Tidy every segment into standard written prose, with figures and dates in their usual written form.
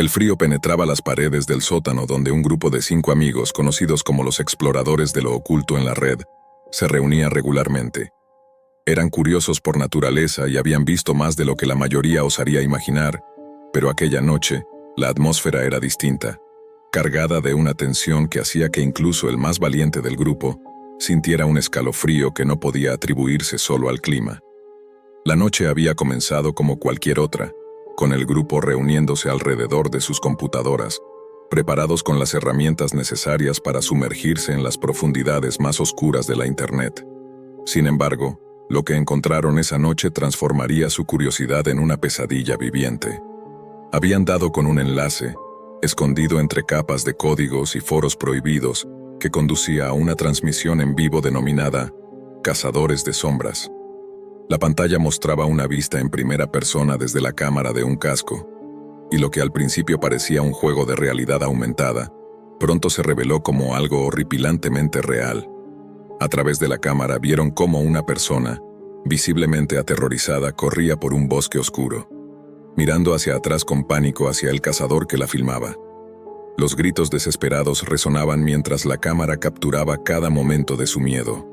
El frío penetraba las paredes del sótano donde un grupo de 5 amigos, conocidos como los exploradores de lo oculto en la red, se reunía regularmente. Eran curiosos por naturaleza y habían visto más de lo que la mayoría osaría imaginar, pero aquella noche, la atmósfera era distinta, cargada de una tensión que hacía que incluso el más valiente del grupo sintiera un escalofrío que no podía atribuirse solo al clima. La noche había comenzado como cualquier otra, con el grupo reuniéndose alrededor de sus computadoras, preparados con las herramientas necesarias para sumergirse en las profundidades más oscuras de la Internet. Sin embargo, lo que encontraron esa noche transformaría su curiosidad en una pesadilla viviente. Habían dado con un enlace, escondido entre capas de códigos y foros prohibidos, que conducía a una transmisión en vivo denominada Cazadores de Sombras. La pantalla mostraba una vista en primera persona desde la cámara de un casco, y lo que al principio parecía un juego de realidad aumentada, pronto se reveló como algo horripilantemente real. A través de la cámara vieron cómo una persona, visiblemente aterrorizada, corría por un bosque oscuro, mirando hacia atrás con pánico hacia el cazador que la filmaba. Los gritos desesperados resonaban mientras la cámara capturaba cada momento de su miedo.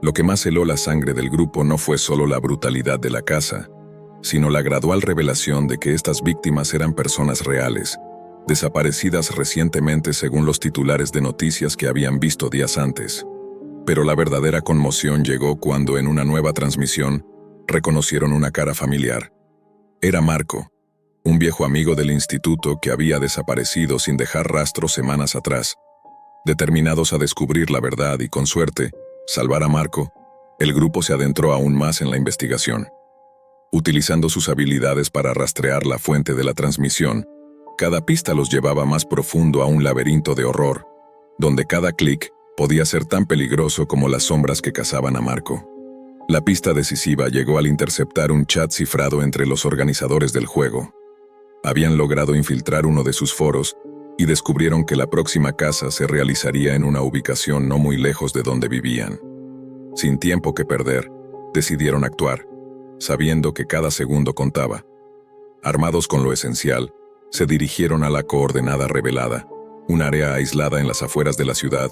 Lo que más heló la sangre del grupo no fue solo la brutalidad de la caza, sino la gradual revelación de que estas víctimas eran personas reales, desaparecidas recientemente según los titulares de noticias que habían visto días antes. Pero la verdadera conmoción llegó cuando en una nueva transmisión reconocieron una cara familiar. Era Marco, un viejo amigo del instituto que había desaparecido sin dejar rastro semanas atrás. Determinados a descubrir la verdad y, con suerte, salvar a Marco, el grupo se adentró aún más en la investigación. Utilizando sus habilidades para rastrear la fuente de la transmisión, cada pista los llevaba más profundo a un laberinto de horror, donde cada clic podía ser tan peligroso como las sombras que cazaban a Marco. La pista decisiva llegó al interceptar un chat cifrado entre los organizadores del juego. Habían logrado infiltrar uno de sus foros y descubrieron que la próxima caza se realizaría en una ubicación no muy lejos de donde vivían. Sin tiempo que perder, decidieron actuar, sabiendo que cada segundo contaba. Armados con lo esencial, se dirigieron a la coordenada revelada, un área aislada en las afueras de la ciudad,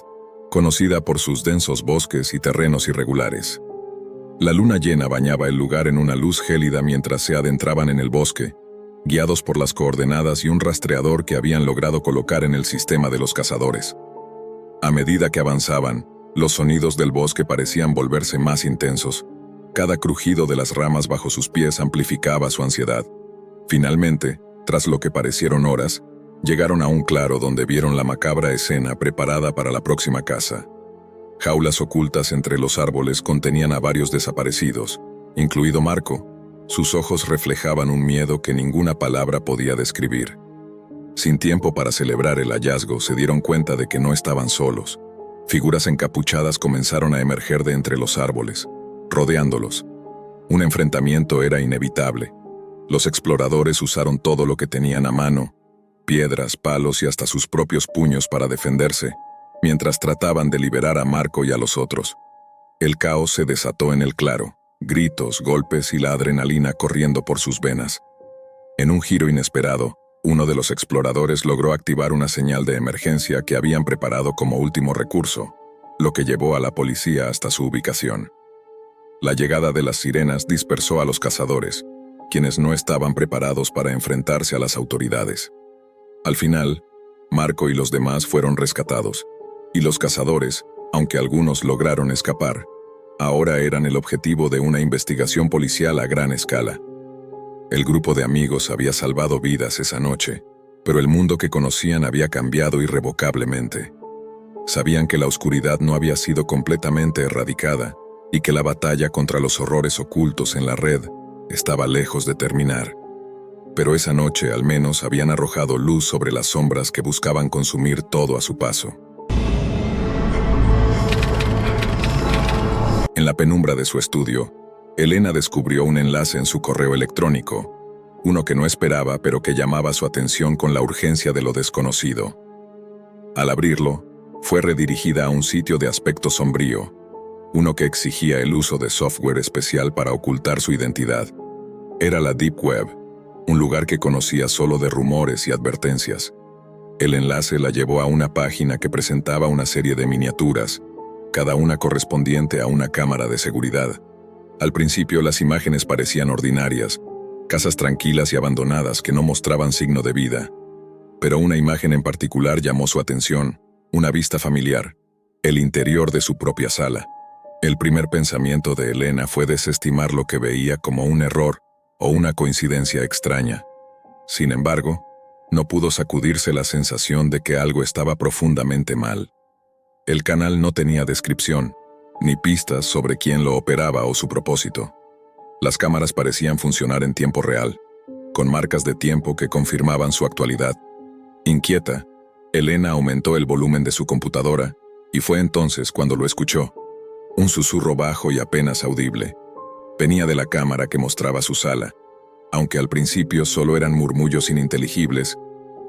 conocida por sus densos bosques y terrenos irregulares. La luna llena bañaba el lugar en una luz gélida mientras se adentraban en el bosque, guiados por las coordenadas y un rastreador que habían logrado colocar en el sistema de los cazadores. A medida que avanzaban, los sonidos del bosque parecían volverse más intensos. Cada crujido de las ramas bajo sus pies amplificaba su ansiedad. Finalmente, tras lo que parecieron horas, llegaron a un claro donde vieron la macabra escena preparada para la próxima caza. Jaulas ocultas entre los árboles contenían a varios desaparecidos, incluido Marco. Sus ojos reflejaban un miedo que ninguna palabra podía describir. Sin tiempo para celebrar el hallazgo, se dieron cuenta de que no estaban solos. Figuras encapuchadas comenzaron a emerger de entre los árboles, rodeándolos. Un enfrentamiento era inevitable. Los exploradores usaron todo lo que tenían a mano, piedras, palos y hasta sus propios puños para defenderse, mientras trataban de liberar a Marco y a los otros. El caos se desató en el claro. Gritos, golpes y la adrenalina corriendo por sus venas. En un giro inesperado, uno de los exploradores logró activar una señal de emergencia que habían preparado como último recurso, lo que llevó a la policía hasta su ubicación. La llegada de las sirenas dispersó a los cazadores, quienes no estaban preparados para enfrentarse a las autoridades. Al final, Marco y los demás fueron rescatados, y los cazadores, aunque algunos lograron escapar, ahora eran el objetivo de una investigación policial a gran escala. El grupo de amigos había salvado vidas esa noche, pero el mundo que conocían había cambiado irrevocablemente. Sabían que la oscuridad no había sido completamente erradicada y que la batalla contra los horrores ocultos en la red estaba lejos de terminar. Pero esa noche al menos habían arrojado luz sobre las sombras que buscaban consumir todo a su paso. En la penumbra de su estudio, Elena descubrió un enlace en su correo electrónico, uno que no esperaba pero que llamaba su atención con la urgencia de lo desconocido. Al abrirlo, fue redirigida a un sitio de aspecto sombrío, uno que exigía el uso de software especial para ocultar su identidad. Era la Deep Web, un lugar que conocía solo de rumores y advertencias. El enlace la llevó a una página que presentaba una serie de miniaturas, cada una correspondiente a una cámara de seguridad. Al principio las imágenes parecían ordinarias, casas tranquilas y abandonadas que no mostraban signo de vida. Pero una imagen en particular llamó su atención, una vista familiar, el interior de su propia sala. El primer pensamiento de Elena fue desestimar lo que veía como un error o una coincidencia extraña. Sin embargo, no pudo sacudirse la sensación de que algo estaba profundamente mal. El canal no tenía descripción, ni pistas sobre quién lo operaba o su propósito. Las cámaras parecían funcionar en tiempo real, con marcas de tiempo que confirmaban su actualidad. Inquieta, Elena aumentó el volumen de su computadora, y fue entonces cuando lo escuchó. Un susurro bajo y apenas audible. Venía de la cámara que mostraba su sala. Aunque al principio solo eran murmullos ininteligibles,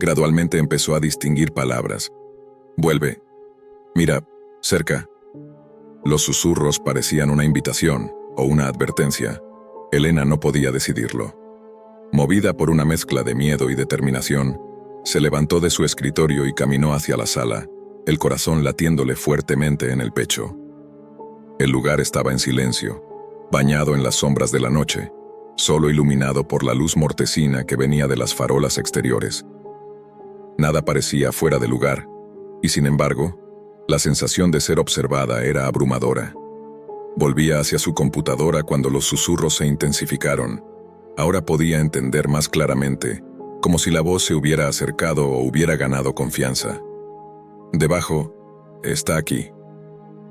gradualmente empezó a distinguir palabras. «Vuelve. Mira, cerca». Los susurros parecían una invitación o una advertencia. Elena no podía decidirlo. Movida por una mezcla de miedo y determinación, se levantó de su escritorio y caminó hacia la sala, el corazón latiéndole fuertemente en el pecho. El lugar estaba en silencio, bañado en las sombras de la noche, solo iluminado por la luz mortecina que venía de las farolas exteriores. Nada parecía fuera de lugar, y sin embargo, la sensación de ser observada era abrumadora. Volvía hacia su computadora cuando los susurros se intensificaron. Ahora podía entender más claramente, como si la voz se hubiera acercado o hubiera ganado confianza. Debajo, está aquí.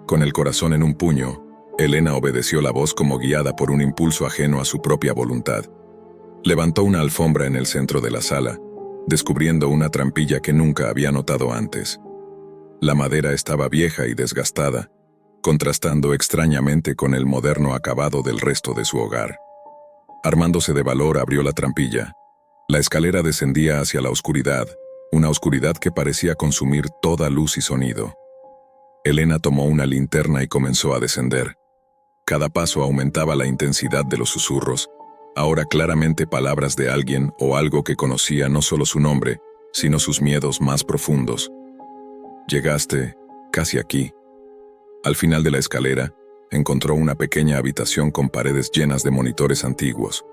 Con el corazón en un puño, Elena obedeció la voz como guiada por un impulso ajeno a su propia voluntad. Levantó una alfombra en el centro de la sala, descubriendo una trampilla que nunca había notado antes. La madera estaba vieja y desgastada, contrastando extrañamente con el moderno acabado del resto de su hogar. Armándose de valor, abrió la trampilla. La escalera descendía hacia la oscuridad, una oscuridad que parecía consumir toda luz y sonido. Elena tomó una linterna y comenzó a descender. Cada paso aumentaba la intensidad de los susurros, ahora claramente palabras de alguien o algo que conocía no solo su nombre, sino sus miedos más profundos. Llegaste casi aquí. Al final de la escalera, encontró una pequeña habitación con paredes llenas de monitores antiguos,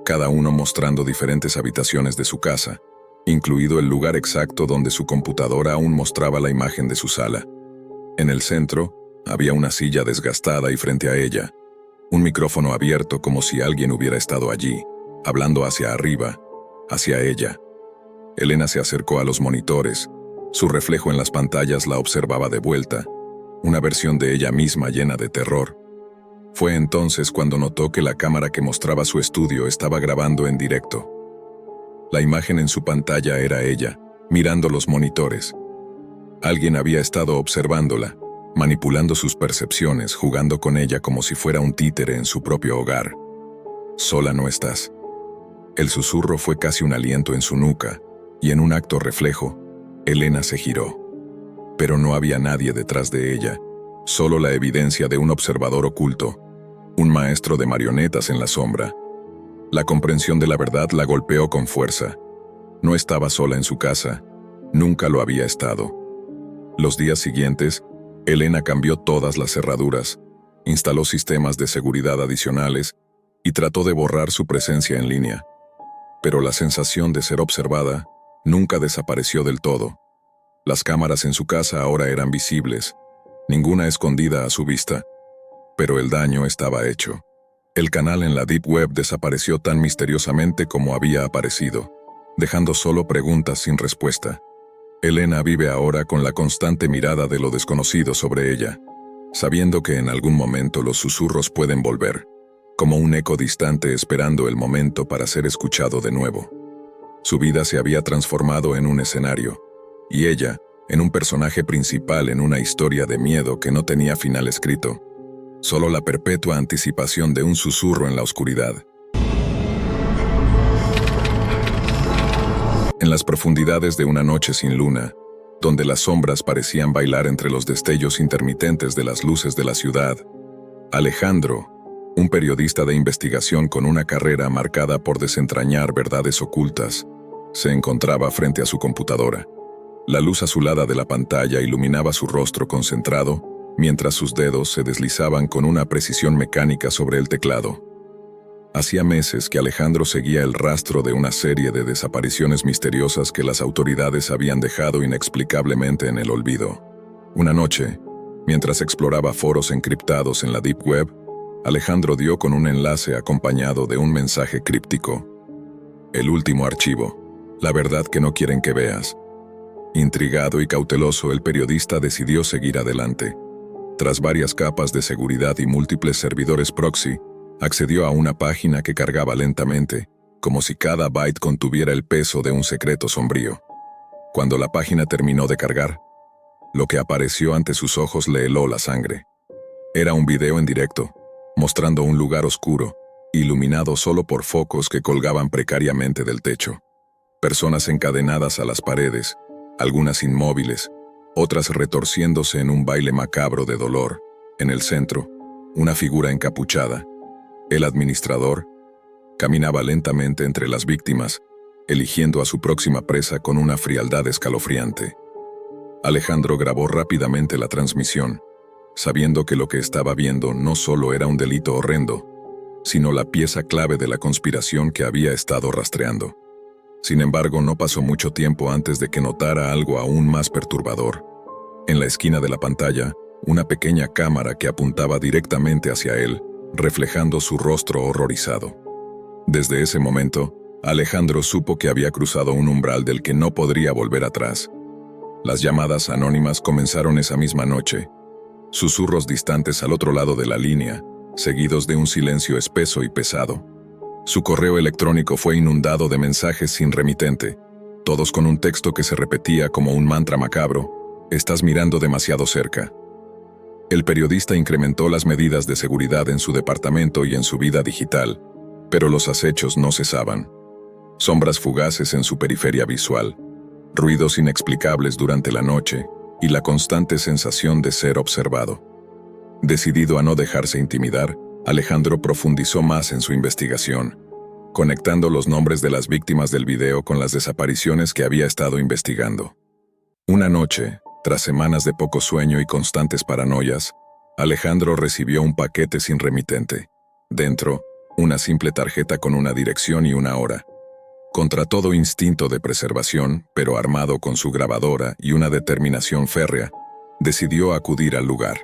cada uno mostrando diferentes habitaciones de su casa, incluido el lugar exacto donde su computadora aún mostraba la imagen de su sala. En el centro, había una silla desgastada y frente a ella, un micrófono abierto como si alguien hubiera estado allí, hablando hacia arriba, hacia ella. Elena se acercó a los monitores. Su reflejo en las pantallas la observaba de vuelta, una versión de ella misma llena de terror. Fue entonces cuando notó que la cámara que mostraba su estudio estaba grabando en directo. La imagen en su pantalla era ella, mirando los monitores. Alguien había estado observándola, manipulando sus percepciones, jugando con ella como si fuera un títere en su propio hogar. Sola no estás. El susurro fue casi un aliento en su nuca, y en un acto reflejo, Elena se giró. Pero no había nadie detrás de ella, solo la evidencia de un observador oculto, un maestro de marionetas en la sombra. La comprensión de la verdad la golpeó con fuerza. No estaba sola en su casa, nunca lo había estado. Los días siguientes, Elena cambió todas las cerraduras, instaló sistemas de seguridad adicionales y trató de borrar su presencia en línea. Pero la sensación de ser observada nunca desapareció del todo. Las cámaras en su casa ahora eran visibles, ninguna escondida a su vista. Pero el daño estaba hecho. El canal en la Deep Web desapareció tan misteriosamente como había aparecido, dejando solo preguntas sin respuesta. Elena vive ahora con la constante mirada de lo desconocido sobre ella, sabiendo que en algún momento los susurros pueden volver, como un eco distante esperando el momento para ser escuchado de nuevo. Su vida se había transformado en un escenario, y ella, en un personaje principal en una historia de miedo que no tenía final escrito, solo la perpetua anticipación de un susurro en la oscuridad. En las profundidades de una noche sin luna, donde las sombras parecían bailar entre los destellos intermitentes de las luces de la ciudad, Alejandro, Un periodista de investigación con una carrera marcada por desentrañar verdades ocultas se encontraba frente a su computadora. La luz azulada de la pantalla iluminaba su rostro concentrado, mientras sus dedos se deslizaban con una precisión mecánica sobre el teclado. Hacía meses que Alejandro seguía el rastro de una serie de desapariciones misteriosas que las autoridades habían dejado inexplicablemente en el olvido. Una noche, mientras exploraba foros encriptados en la Deep Web, Alejandro dio con un enlace acompañado de un mensaje críptico. El último archivo. La verdad que no quieren que veas. Intrigado y cauteloso, el periodista decidió seguir adelante. Tras varias capas de seguridad y múltiples servidores proxy, accedió a una página que cargaba lentamente, como si cada byte contuviera el peso de un secreto sombrío. Cuando la página terminó de cargar, lo que apareció ante sus ojos le heló la sangre. Era un video en directo, mostrando un lugar oscuro, iluminado solo por focos que colgaban precariamente del techo. Personas encadenadas a las paredes, algunas inmóviles, otras retorciéndose en un baile macabro de dolor. En el centro, una figura encapuchada. El administrador caminaba lentamente entre las víctimas, eligiendo a su próxima presa con una frialdad escalofriante. Alejandro grabó rápidamente la transmisión, sabiendo que lo que estaba viendo no solo era un delito horrendo, sino la pieza clave de la conspiración que había estado rastreando. Sin embargo, no pasó mucho tiempo antes de que notara algo aún más perturbador. En la esquina de la pantalla, una pequeña cámara que apuntaba directamente hacia él, reflejando su rostro horrorizado. Desde ese momento, Alejandro supo que había cruzado un umbral del que no podría volver atrás. Las llamadas anónimas comenzaron esa misma noche, susurros distantes al otro lado de la línea, seguidos de un silencio espeso y pesado. Su correo electrónico fue inundado de mensajes sin remitente, todos con un texto que se repetía como un mantra macabro: «Estás mirando demasiado cerca». El periodista incrementó las medidas de seguridad en su departamento y en su vida digital, pero los acechos no cesaban. Sombras fugaces en su periferia visual, ruidos inexplicables durante la noche y la constante sensación de ser observado. Decidido a no dejarse intimidar, Alejandro profundizó más en su investigación, conectando los nombres de las víctimas del video con las desapariciones que había estado investigando. Una noche, tras semanas de poco sueño y constantes paranoias, Alejandro recibió un paquete sin remitente. Dentro, una simple tarjeta con una dirección y una hora. Contra todo instinto de preservación, pero armado con su grabadora y una determinación férrea, decidió acudir al lugar.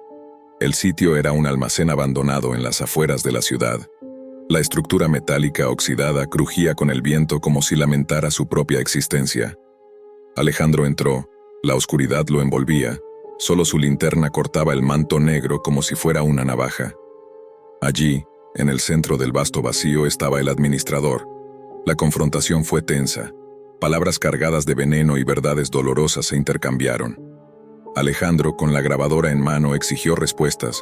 El sitio era un almacén abandonado en las afueras de la ciudad. La estructura metálica oxidada crujía con el viento como si lamentara su propia existencia. Alejandro entró, la oscuridad lo envolvía, solo su linterna cortaba el manto negro como si fuera una navaja. Allí, en el centro del vasto vacío, estaba el administrador. La confrontación fue tensa. Palabras cargadas de veneno y verdades dolorosas se intercambiaron. Alejandro, con la grabadora en mano, exigió respuestas,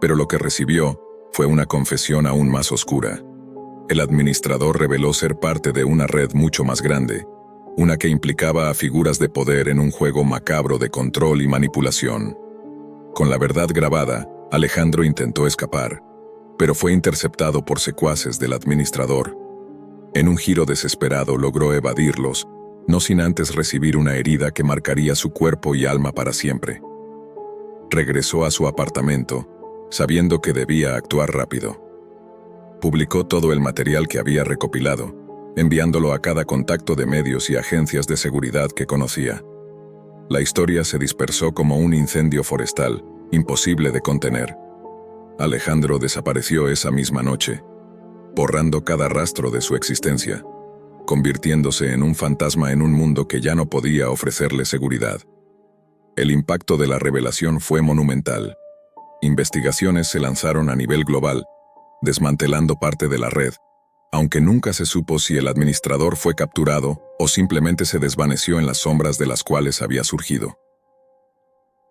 pero lo que recibió fue una confesión aún más oscura. El administrador reveló ser parte de una red mucho más grande, una que implicaba a figuras de poder en un juego macabro de control y manipulación. Con la verdad grabada, Alejandro intentó escapar, pero fue interceptado por secuaces del administrador. En un giro desesperado logró evadirlos, no sin antes recibir una herida que marcaría su cuerpo y alma para siempre. Regresó a su apartamento, sabiendo que debía actuar rápido. Publicó todo el material que había recopilado, enviándolo a cada contacto de medios y agencias de seguridad que conocía. La historia se dispersó como un incendio forestal, imposible de contener. Alejandro desapareció esa misma noche, borrando cada rastro de su existencia, convirtiéndose en un fantasma en un mundo que ya no podía ofrecerle seguridad. El impacto de la revelación fue monumental. Investigaciones se lanzaron a nivel global, desmantelando parte de la red, aunque nunca se supo si el administrador fue capturado o simplemente se desvaneció en las sombras de las cuales había surgido.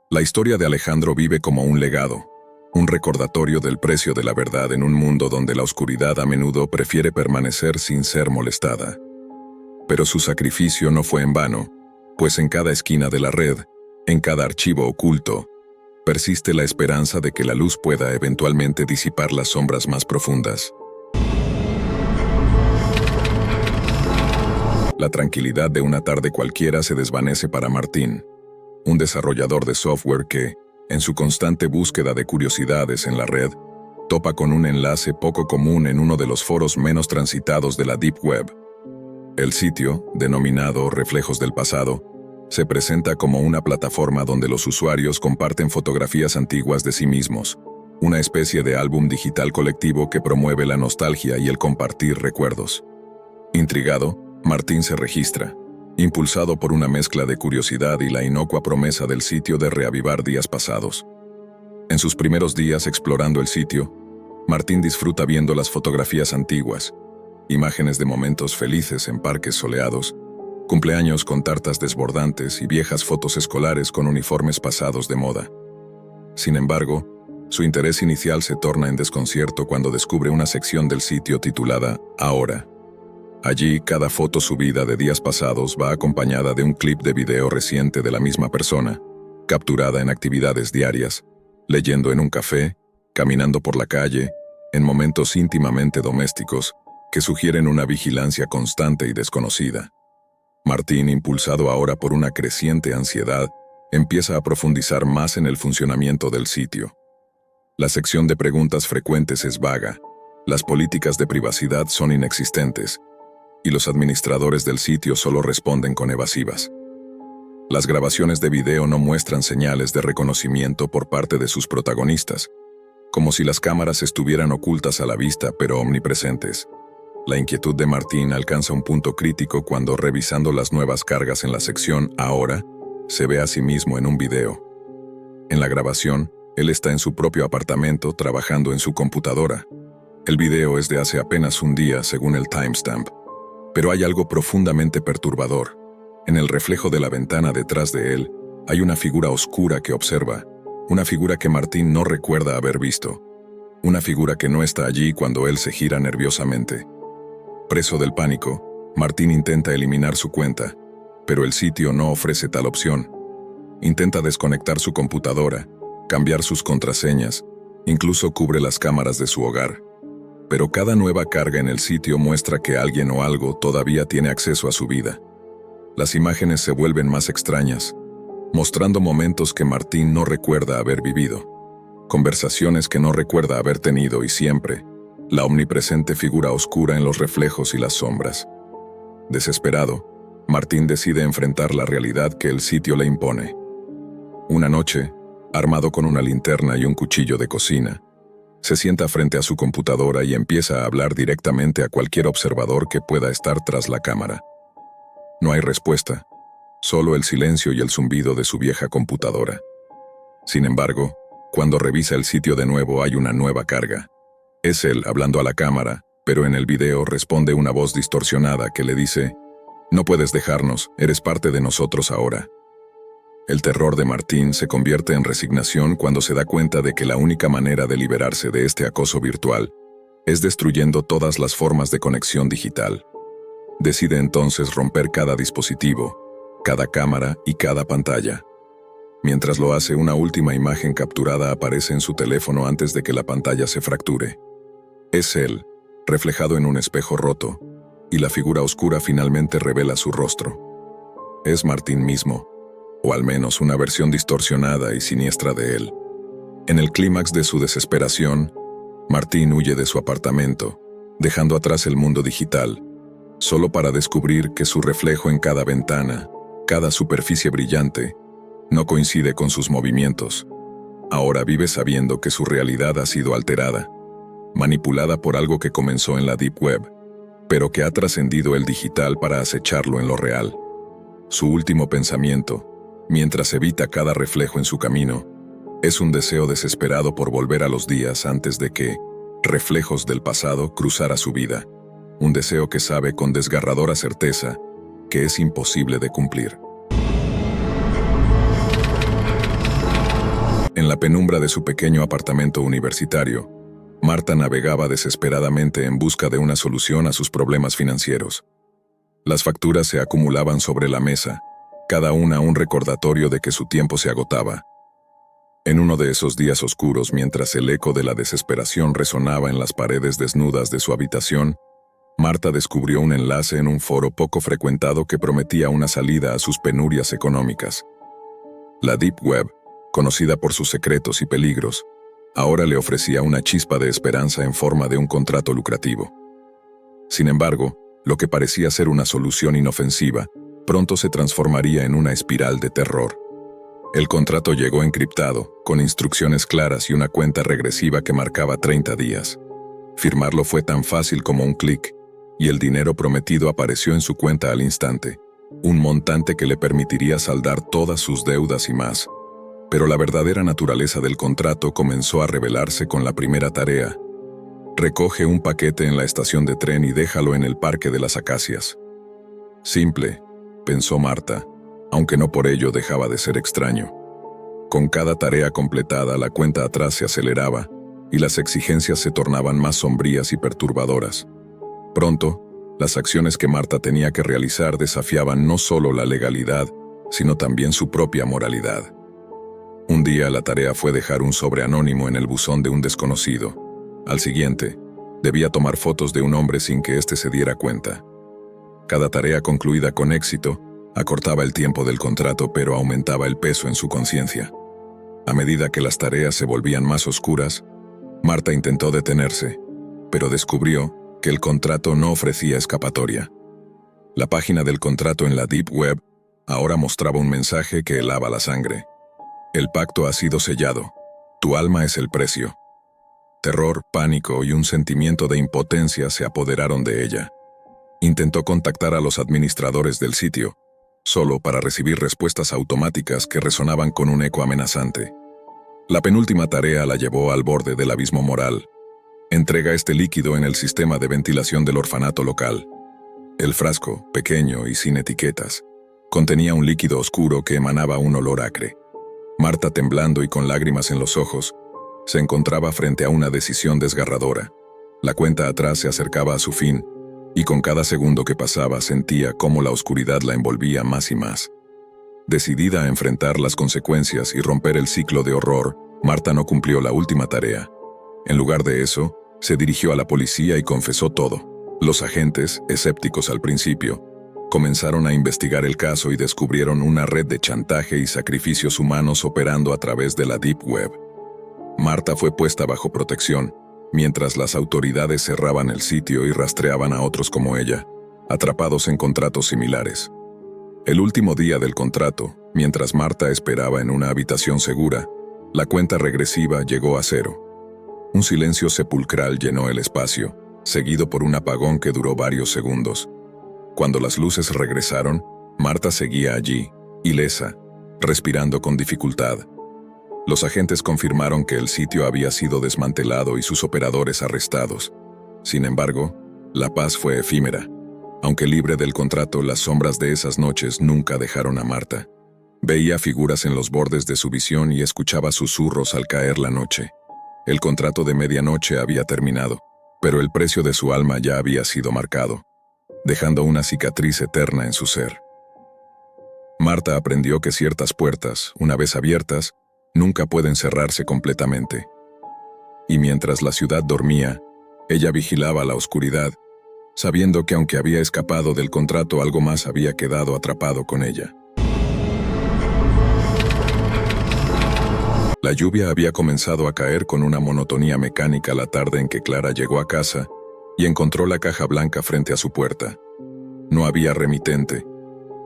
La historia de Alejandro vive como un legado, un recordatorio del precio de la verdad en un mundo donde la oscuridad a menudo prefiere permanecer sin ser molestada. Pero su sacrificio no fue en vano, pues en cada esquina de la red, en cada archivo oculto, Persiste la esperanza de que la luz pueda eventualmente disipar las sombras más profundas. La tranquilidad de una tarde cualquiera se desvanece para Martín, un desarrollador de software que, en su constante búsqueda de curiosidades en la red, topa con un enlace poco común en uno de los foros menos transitados de la Deep Web. El sitio, denominado Reflejos del Pasado, se presenta como una plataforma donde los usuarios comparten fotografías antiguas de sí mismos, una especie de álbum digital colectivo que promueve la nostalgia y el compartir recuerdos. Intrigado, Martín se registra, impulsado por una mezcla de curiosidad y la inocua promesa del sitio de reavivar días pasados. En sus primeros días explorando el sitio, Martín disfruta viendo las fotografías antiguas, imágenes de momentos felices en parques soleados, cumpleaños con tartas desbordantes y viejas fotos escolares con uniformes pasados de moda. Sin embargo, su interés inicial se torna en desconcierto cuando descubre una sección del sitio titulada Ahora. Allí, cada foto subida de días pasados va acompañada de un clip de video reciente de la misma persona, capturada en actividades diarias, leyendo en un café, caminando por la calle, en momentos íntimamente domésticos que sugieren una vigilancia constante y desconocida. Martín, impulsado ahora por una creciente ansiedad, empieza a profundizar más en el funcionamiento del sitio. La sección de preguntas frecuentes es vaga, las políticas de privacidad son inexistentes, y los administradores del sitio solo responden con evasivas. Las grabaciones de video no muestran señales de reconocimiento por parte de sus protagonistas, como si las cámaras estuvieran ocultas a la vista pero omnipresentes. La inquietud de Martín alcanza un punto crítico cuando, revisando las nuevas cargas en la sección Ahora, se ve a sí mismo en un video. En la grabación, él está en su propio apartamento trabajando en su computadora. El video es de hace apenas un día según el timestamp. Pero hay algo profundamente perturbador. En el reflejo de la ventana detrás de él, hay una figura oscura que observa, una figura que Martín no recuerda haber visto, una figura que no está allí cuando él se gira nerviosamente. Preso del pánico, Martín intenta eliminar su cuenta, pero el sitio no ofrece tal opción. Intenta desconectar su computadora, cambiar sus contraseñas, incluso cubre las cámaras de su hogar. Pero cada nueva carga en el sitio muestra que alguien o algo todavía tiene acceso a su vida. Las imágenes se vuelven más extrañas, mostrando momentos que Martín no recuerda haber vivido, conversaciones que no recuerda haber tenido y siempre, la omnipresente figura oscura en los reflejos y las sombras. Desesperado, Martín decide enfrentar la realidad que el sitio le impone. Una noche, armado con una linterna y un cuchillo de cocina, se sienta frente a su computadora y empieza a hablar directamente a cualquier observador que pueda estar tras la cámara. No hay respuesta, solo el silencio y el zumbido de su vieja computadora. Sin embargo, cuando revisa el sitio de nuevo hay una nueva carga. Es él hablando a la cámara, pero en el video responde una voz distorsionada que le dice: «No puedes dejarnos, eres parte de nosotros ahora». El terror de Martín se convierte en resignación cuando se da cuenta de que la única manera de liberarse de este acoso virtual es destruyendo todas las formas de conexión digital. Decide entonces romper cada dispositivo, cada cámara y cada pantalla. Mientras lo hace, una última imagen capturada aparece en su teléfono antes de que la pantalla se fracture. Es él, reflejado en un espejo roto, y la figura oscura finalmente revela su rostro. Es Martín mismo, o al menos una versión distorsionada y siniestra de él. En el clímax de su desesperación, Martín huye de su apartamento, dejando atrás el mundo digital, solo para descubrir que su reflejo en cada ventana, cada superficie brillante, no coincide con sus movimientos. Ahora vive sabiendo que su realidad ha sido alterada, manipulada por algo que comenzó en la Deep Web, pero que ha trascendido el digital para acecharlo en lo real. Su último pensamiento, mientras evita cada reflejo en su camino, es un deseo desesperado por volver a los días antes de que, reflejos del pasado, cruzara su vida. Un deseo que sabe con desgarradora certeza que es imposible de cumplir. En la penumbra de su pequeño apartamento universitario, Marta navegaba desesperadamente en busca de una solución a sus problemas financieros. Las facturas se acumulaban sobre la mesa, cada una un recordatorio de que su tiempo se agotaba. En uno de esos días oscuros, mientras el eco de la desesperación resonaba en las paredes desnudas de su habitación, Marta descubrió un enlace en un foro poco frecuentado que prometía una salida a sus penurias económicas. La Deep Web, conocida por sus secretos y peligros, ahora le ofrecía una chispa de esperanza en forma de un contrato lucrativo. Sin embargo, lo que parecía ser una solución inofensiva, pronto se transformaría en una espiral de terror. El contrato llegó encriptado, con instrucciones claras y una cuenta regresiva que marcaba 30 días. Firmarlo fue tan fácil como un clic, y el dinero prometido apareció en su cuenta al instante, un montante que le permitiría saldar todas sus deudas y más. Pero la verdadera naturaleza del contrato comenzó a revelarse con la primera tarea. Recoge un paquete en la estación de tren y déjalo en el Parque de las Acacias. Simple, pensó Marta, aunque no por ello dejaba de ser extraño. Con cada tarea completada, la cuenta atrás se aceleraba y las exigencias se tornaban más sombrías y perturbadoras. Pronto, las acciones que Marta tenía que realizar desafiaban no solo la legalidad, sino también su propia moralidad. Un día la tarea fue dejar un sobre anónimo en el buzón de un desconocido. Al siguiente, debía tomar fotos de un hombre sin que éste se diera cuenta. Cada tarea concluida con éxito acortaba el tiempo del contrato, pero aumentaba el peso en su conciencia. A medida que las tareas se volvían más oscuras, Marta intentó detenerse, pero descubrió que el contrato no ofrecía escapatoria. La página del contrato en la Deep Web ahora mostraba un mensaje que helaba la sangre. El pacto ha sido sellado. Tu alma es el precio. Terror, pánico y un sentimiento de impotencia se apoderaron de ella. Intentó contactar a los administradores del sitio, solo para recibir respuestas automáticas que resonaban con un eco amenazante. La penúltima tarea la llevó al borde del abismo moral. Entrega este líquido en el sistema de ventilación del orfanato local. El frasco, pequeño y sin etiquetas, contenía un líquido oscuro que emanaba un olor acre. Marta, temblando y con lágrimas en los ojos, se encontraba frente a una decisión desgarradora. La cuenta atrás se acercaba a su fin, y con cada segundo que pasaba sentía cómo la oscuridad la envolvía más y más. Decidida a enfrentar las consecuencias y romper el ciclo de horror, Marta no cumplió la última tarea. En lugar de eso, se dirigió a la policía y confesó todo. Los agentes, escépticos al principio, comenzaron a investigar el caso y descubrieron una red de chantaje y sacrificios humanos operando a través de la Deep Web. Marta fue puesta bajo protección, mientras las autoridades cerraban el sitio y rastreaban a otros como ella, atrapados en contratos similares. El último día del contrato, mientras Marta esperaba en una habitación segura, la cuenta regresiva llegó a 0. Un silencio sepulcral llenó el espacio, seguido por un apagón que duró varios segundos. Cuando las luces regresaron, Marta seguía allí, ilesa, respirando con dificultad. Los agentes confirmaron que el sitio había sido desmantelado y sus operadores arrestados. Sin embargo, la paz fue efímera. Aunque libre del contrato, las sombras de esas noches nunca dejaron a Marta. Veía figuras en los bordes de su visión y escuchaba susurros al caer la noche. El contrato de medianoche había terminado, pero el precio de su alma ya había sido marcado, dejando una cicatriz eterna en su ser. Marta aprendió que ciertas puertas, una vez abiertas, nunca pueden cerrarse completamente. Y mientras la ciudad dormía, ella vigilaba la oscuridad, sabiendo que aunque había escapado del contrato, algo más había quedado atrapado con ella. La lluvia había comenzado a caer con una monotonía mecánica la tarde en que Clara llegó a casa y encontró la caja blanca frente a su puerta. No había remitente,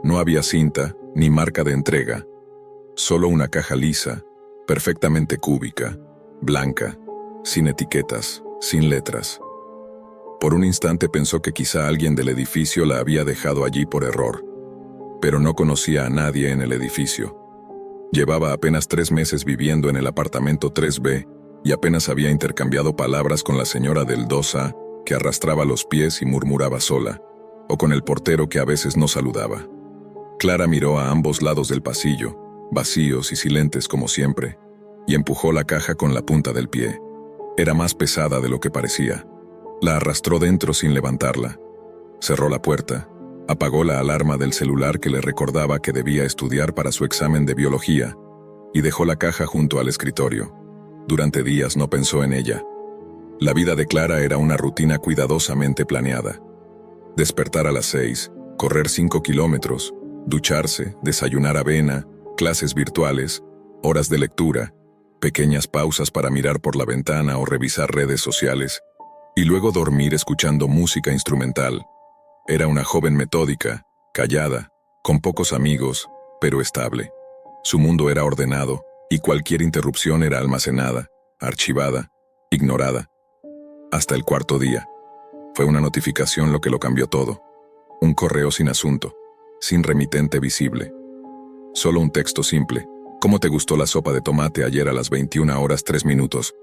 no había cinta ni marca de entrega, solo una caja lisa, perfectamente cúbica, blanca, sin etiquetas, sin letras. Por un instante pensó que quizá alguien del edificio la había dejado allí por error, pero no conocía a nadie en el edificio. Llevaba apenas 3 meses viviendo en el apartamento 3B y apenas había intercambiado palabras con la señora del 2A, que arrastraba los pies y murmuraba sola, o con el portero que a veces no saludaba. Clara miró a ambos lados del pasillo, vacíos y silentes como siempre, y empujó la caja con la punta del pie. Era más pesada de lo que parecía. La arrastró dentro sin levantarla. Cerró la puerta, apagó la alarma del celular que le recordaba que debía estudiar para su examen de biología, y dejó la caja junto al escritorio. Durante días no pensó en ella. La vida de Clara era una rutina cuidadosamente planeada. Despertar a las 6, correr 5 kilómetros, ducharse, desayunar avena, clases virtuales, horas de lectura, pequeñas pausas para mirar por la ventana o revisar redes sociales, y luego dormir escuchando música instrumental. Era una joven metódica, callada, con pocos amigos, pero estable. Su mundo era ordenado, y cualquier interrupción era almacenada, archivada, ignorada. Hasta el cuarto día. Fue una notificación lo que lo cambió todo. Un correo sin asunto, sin remitente visible. Solo un texto simple. ¿Cómo te gustó la sopa de tomate ayer a las 21:03?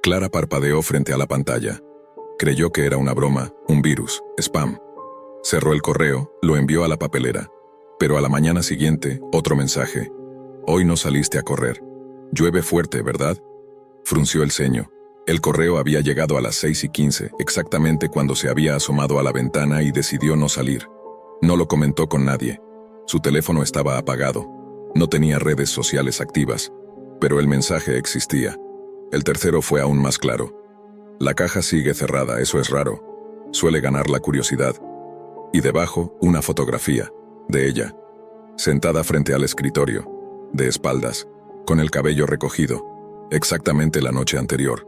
Clara parpadeó frente a la pantalla. Creyó que era una broma, un virus, spam. Cerró el correo, lo envió a la papelera. Pero a la mañana siguiente, otro mensaje. Hoy no saliste a correr. Llueve fuerte, ¿verdad? Frunció el ceño. El correo había llegado a las 6:15, exactamente cuando se había asomado a la ventana y decidió no salir. No lo comentó con nadie. Su teléfono estaba apagado. No tenía redes sociales activas. Pero el mensaje existía. El tercero fue aún más claro. La caja sigue cerrada, eso es raro. Suele ganar la curiosidad. Y debajo, una fotografía, de ella. Sentada frente al escritorio, de espaldas, con el cabello recogido. Exactamente la noche anterior.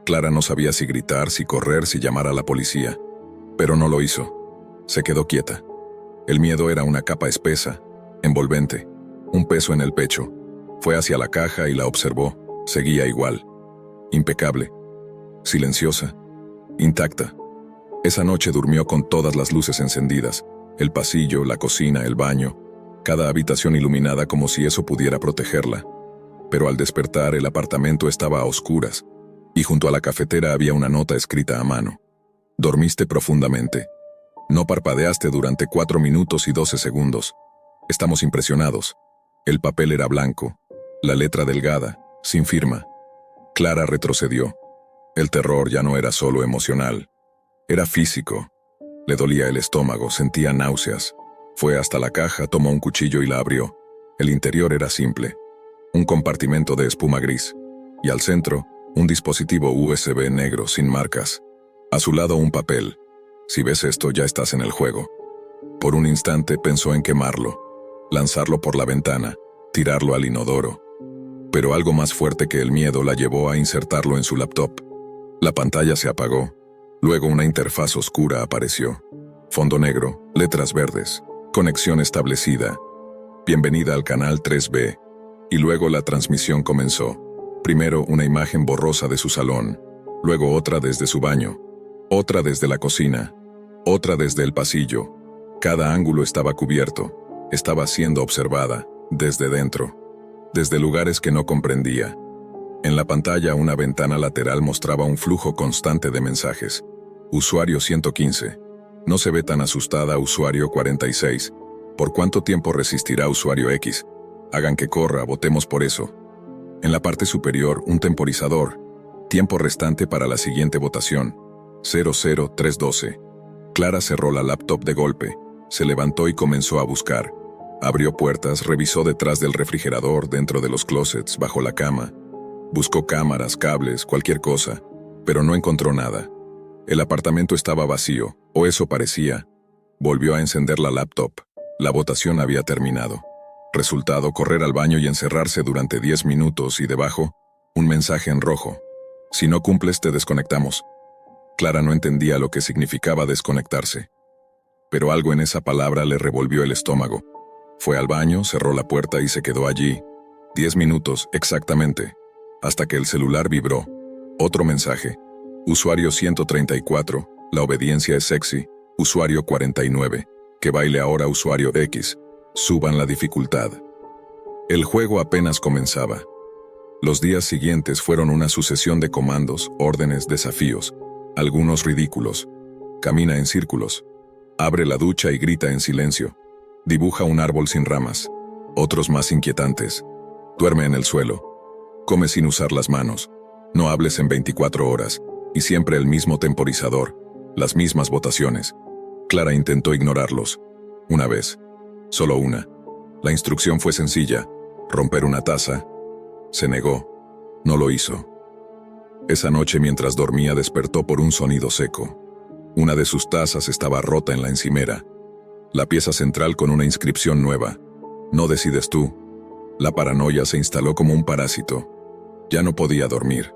Clara no sabía si gritar, si correr, si llamar a la policía. Pero no lo hizo. Se quedó quieta. El miedo era una capa espesa, envolvente, un peso en el pecho. Fue hacia la caja y la observó. Seguía igual. Impecable. Silenciosa. Intacta. Esa noche durmió con todas las luces encendidas. El pasillo, la cocina, el baño. Cada habitación iluminada como si eso pudiera protegerla. Pero al despertar el apartamento estaba a oscuras. Y junto a la cafetera había una nota escrita a mano. Dormiste profundamente. No parpadeaste durante 4 minutos y 12 segundos. Estamos impresionados. El papel era blanco. La letra delgada, sin firma. Clara retrocedió. El terror ya no era solo emocional. Era físico. Le dolía el estómago, sentía náuseas. Fue hasta la caja, tomó un cuchillo y la abrió. El interior era simple. Un compartimento de espuma gris. Y al centro, un dispositivo USB negro sin marcas. A su lado un papel. Si ves esto ya estás en el juego. Por un instante pensó en quemarlo, lanzarlo por la ventana, tirarlo al inodoro. Pero algo más fuerte que el miedo la llevó a insertarlo en su laptop. La pantalla se apagó. Luego una interfaz oscura apareció. Fondo negro, letras verdes, conexión establecida. Bienvenida al canal 3B. Y luego la transmisión comenzó. Primero una imagen borrosa de su salón, luego otra desde su baño, otra desde la cocina, otra desde el pasillo. Cada ángulo estaba cubierto, estaba siendo observada, desde dentro, desde lugares que no comprendía. En la pantalla una ventana lateral mostraba un flujo constante de mensajes. Usuario 115. No se ve tan asustada, usuario 46. ¿Por cuánto tiempo resistirá usuario X? Hagan que corra, votemos por eso. En la parte superior, un temporizador. Tiempo restante para la siguiente votación. 00312. Clara cerró la laptop de golpe. Se levantó y comenzó a buscar. Abrió puertas, revisó detrás del refrigerador, dentro de los closets, bajo la cama. Buscó cámaras, cables, cualquier cosa, pero no encontró nada. El apartamento estaba vacío, o eso parecía. Volvió a encender la laptop. La votación había terminado. Resultado, correr al baño y encerrarse durante 10 minutos y debajo, un mensaje en rojo. Si no cumples, te desconectamos. Clara no entendía lo que significaba desconectarse. Pero algo en esa palabra le revolvió el estómago. Fue al baño, cerró la puerta y se quedó allí. 10 minutos, exactamente. Hasta que el celular vibró. Otro mensaje. Usuario 134, la obediencia es sexy. Usuario 49, que baile ahora usuario X. Suban la dificultad. El juego apenas comenzaba. Los días siguientes fueron una sucesión de comandos, órdenes, desafíos, algunos ridículos. Camina en círculos. Abre la ducha y grita en silencio. Dibuja un árbol sin ramas. Otros más inquietantes. Duerme en el suelo. Come sin usar las manos. No hables en 24 horas. Y siempre el mismo temporizador. Las mismas votaciones. Clara intentó ignorarlos. Una vez. Solo una. La instrucción fue sencilla. Romper una taza, Se negó. No lo hizo. Esa noche mientras dormía despertó por un sonido seco. Una de sus tazas estaba rota en la encimera. La pieza central con una inscripción nueva. No decides tú. La paranoia se instaló como un parásito. Ya no podía dormir.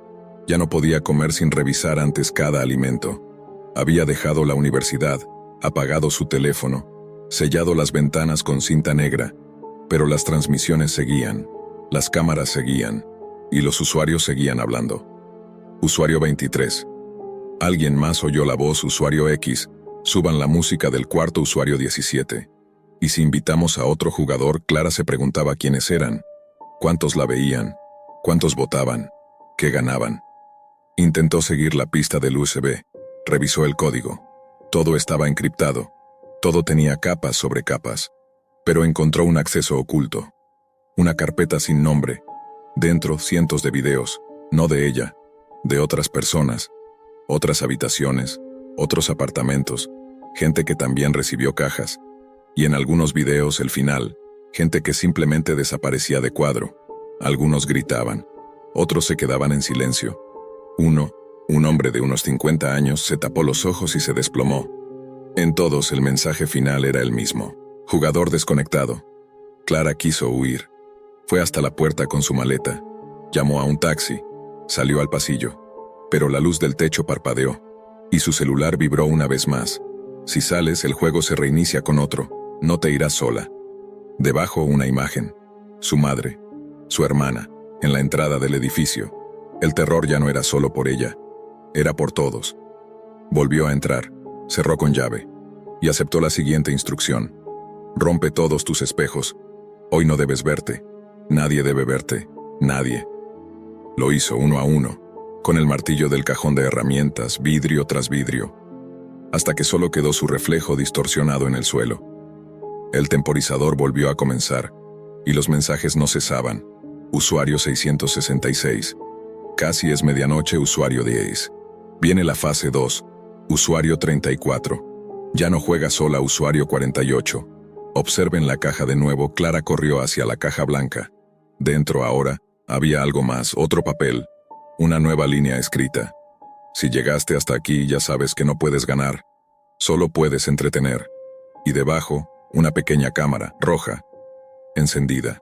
Ya no podía comer sin revisar antes cada alimento. Había dejado la universidad, apagado su teléfono, sellado las ventanas con cinta negra, pero las transmisiones seguían, las cámaras seguían, y los usuarios seguían hablando. Usuario 23. Alguien más oyó la voz usuario X, suban la música del cuarto usuario 17. Y si invitamos a otro jugador, Clara se preguntaba quiénes eran, cuántos la veían, cuántos votaban, qué ganaban. Intentó seguir la pista del USB, revisó el código. Todo estaba encriptado, todo tenía capas sobre capas, pero encontró un acceso oculto. Una carpeta sin nombre, dentro cientos de videos, no de ella, de otras personas, otras habitaciones, otros apartamentos, gente que también recibió cajas, y en algunos videos el final, gente que simplemente desaparecía de cuadro. Algunos gritaban, otros se quedaban en silencio. Un hombre de unos 50 años, se tapó los ojos y se desplomó. En todos el mensaje final era el mismo. Jugador desconectado. Clara quiso huir. Fue hasta la puerta con su maleta. Llamó a un taxi. Salió al pasillo. Pero la luz del techo parpadeó. Y su celular vibró una vez más. Si sales, el juego se reinicia con otro. No te irás sola. Debajo una imagen. Su madre. Su hermana. En la entrada del edificio. El terror ya no era solo por ella. Era por todos. Volvió a entrar. Cerró con llave. Y aceptó la siguiente instrucción. Rompe todos tus espejos. Hoy no debes verte. Nadie debe verte. Nadie. Lo hizo uno a uno, con el martillo del cajón de herramientas, vidrio tras vidrio, hasta que solo quedó su reflejo distorsionado en el suelo. El temporizador volvió a comenzar, y los mensajes no cesaban. Usuario 666. Casi es medianoche, usuario 10. Viene la fase 2. Usuario 34. Ya no juega sola, usuario 48. Observen la caja de nuevo. Clara corrió hacia la caja blanca. Dentro ahora había algo más, otro papel, una nueva línea escrita. Si llegaste hasta aquí, ya sabes que no puedes ganar. Solo puedes entretener. Y debajo, una pequeña cámara, roja, encendida.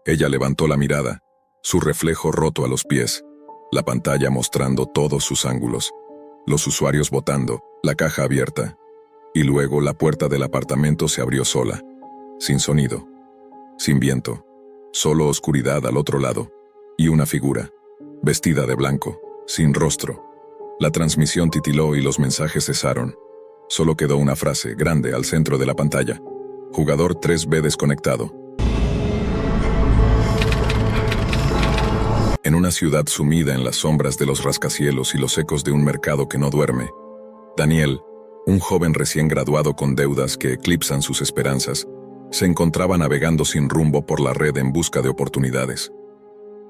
Ella levantó la mirada, su reflejo roto a los pies, la pantalla mostrando todos sus ángulos, los usuarios votando, la caja abierta. Y luego la puerta del apartamento se abrió sola, sin sonido, sin viento, solo oscuridad al otro lado, y una figura, vestida de blanco, sin rostro. La transmisión titiló y los mensajes cesaron. Solo quedó una frase grande al centro de la pantalla. Jugador 3B desconectado. En una ciudad sumida en las sombras de los rascacielos y los ecos de un mercado que no duerme, Daniel, un joven recién graduado con deudas que eclipsan sus esperanzas, se encontraba navegando sin rumbo por la red en busca de oportunidades.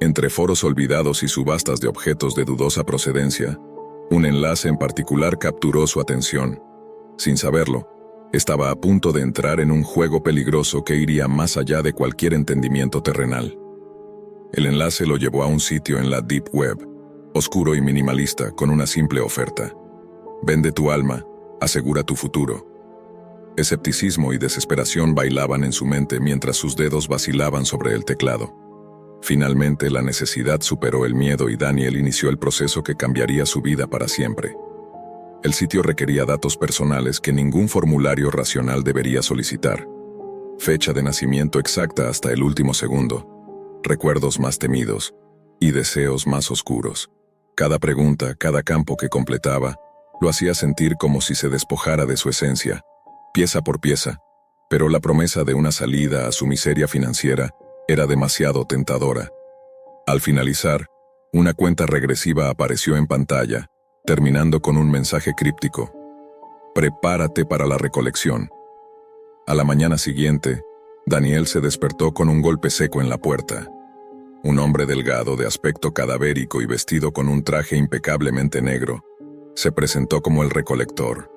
Entre foros olvidados y subastas de objetos de dudosa procedencia, un enlace en particular capturó su atención. Sin saberlo, estaba a punto de entrar en un juego peligroso que iría más allá de cualquier entendimiento terrenal. El enlace lo llevó a un sitio en la Deep Web, oscuro y minimalista, con una simple oferta. Vende tu alma, asegura tu futuro. Escepticismo y desesperación bailaban en su mente mientras sus dedos vacilaban sobre el teclado. Finalmente la necesidad superó el miedo y Daniel inició el proceso que cambiaría su vida para siempre. El sitio requería datos personales que ningún formulario racional debería solicitar. Fecha de nacimiento exacta hasta el último segundo, recuerdos más temidos y deseos más oscuros. Cada pregunta, cada campo que completaba, lo hacía sentir como si se despojara de su esencia, pieza por pieza, pero la promesa de una salida a su miseria financiera era demasiado tentadora. Al finalizar, una cuenta regresiva apareció en pantalla, terminando con un mensaje críptico. Prepárate para la recolección. A la mañana siguiente, Daniel se despertó con un golpe seco en la puerta. Un hombre delgado, de aspecto cadavérico y vestido con un traje impecablemente negro, se presentó como el recolector.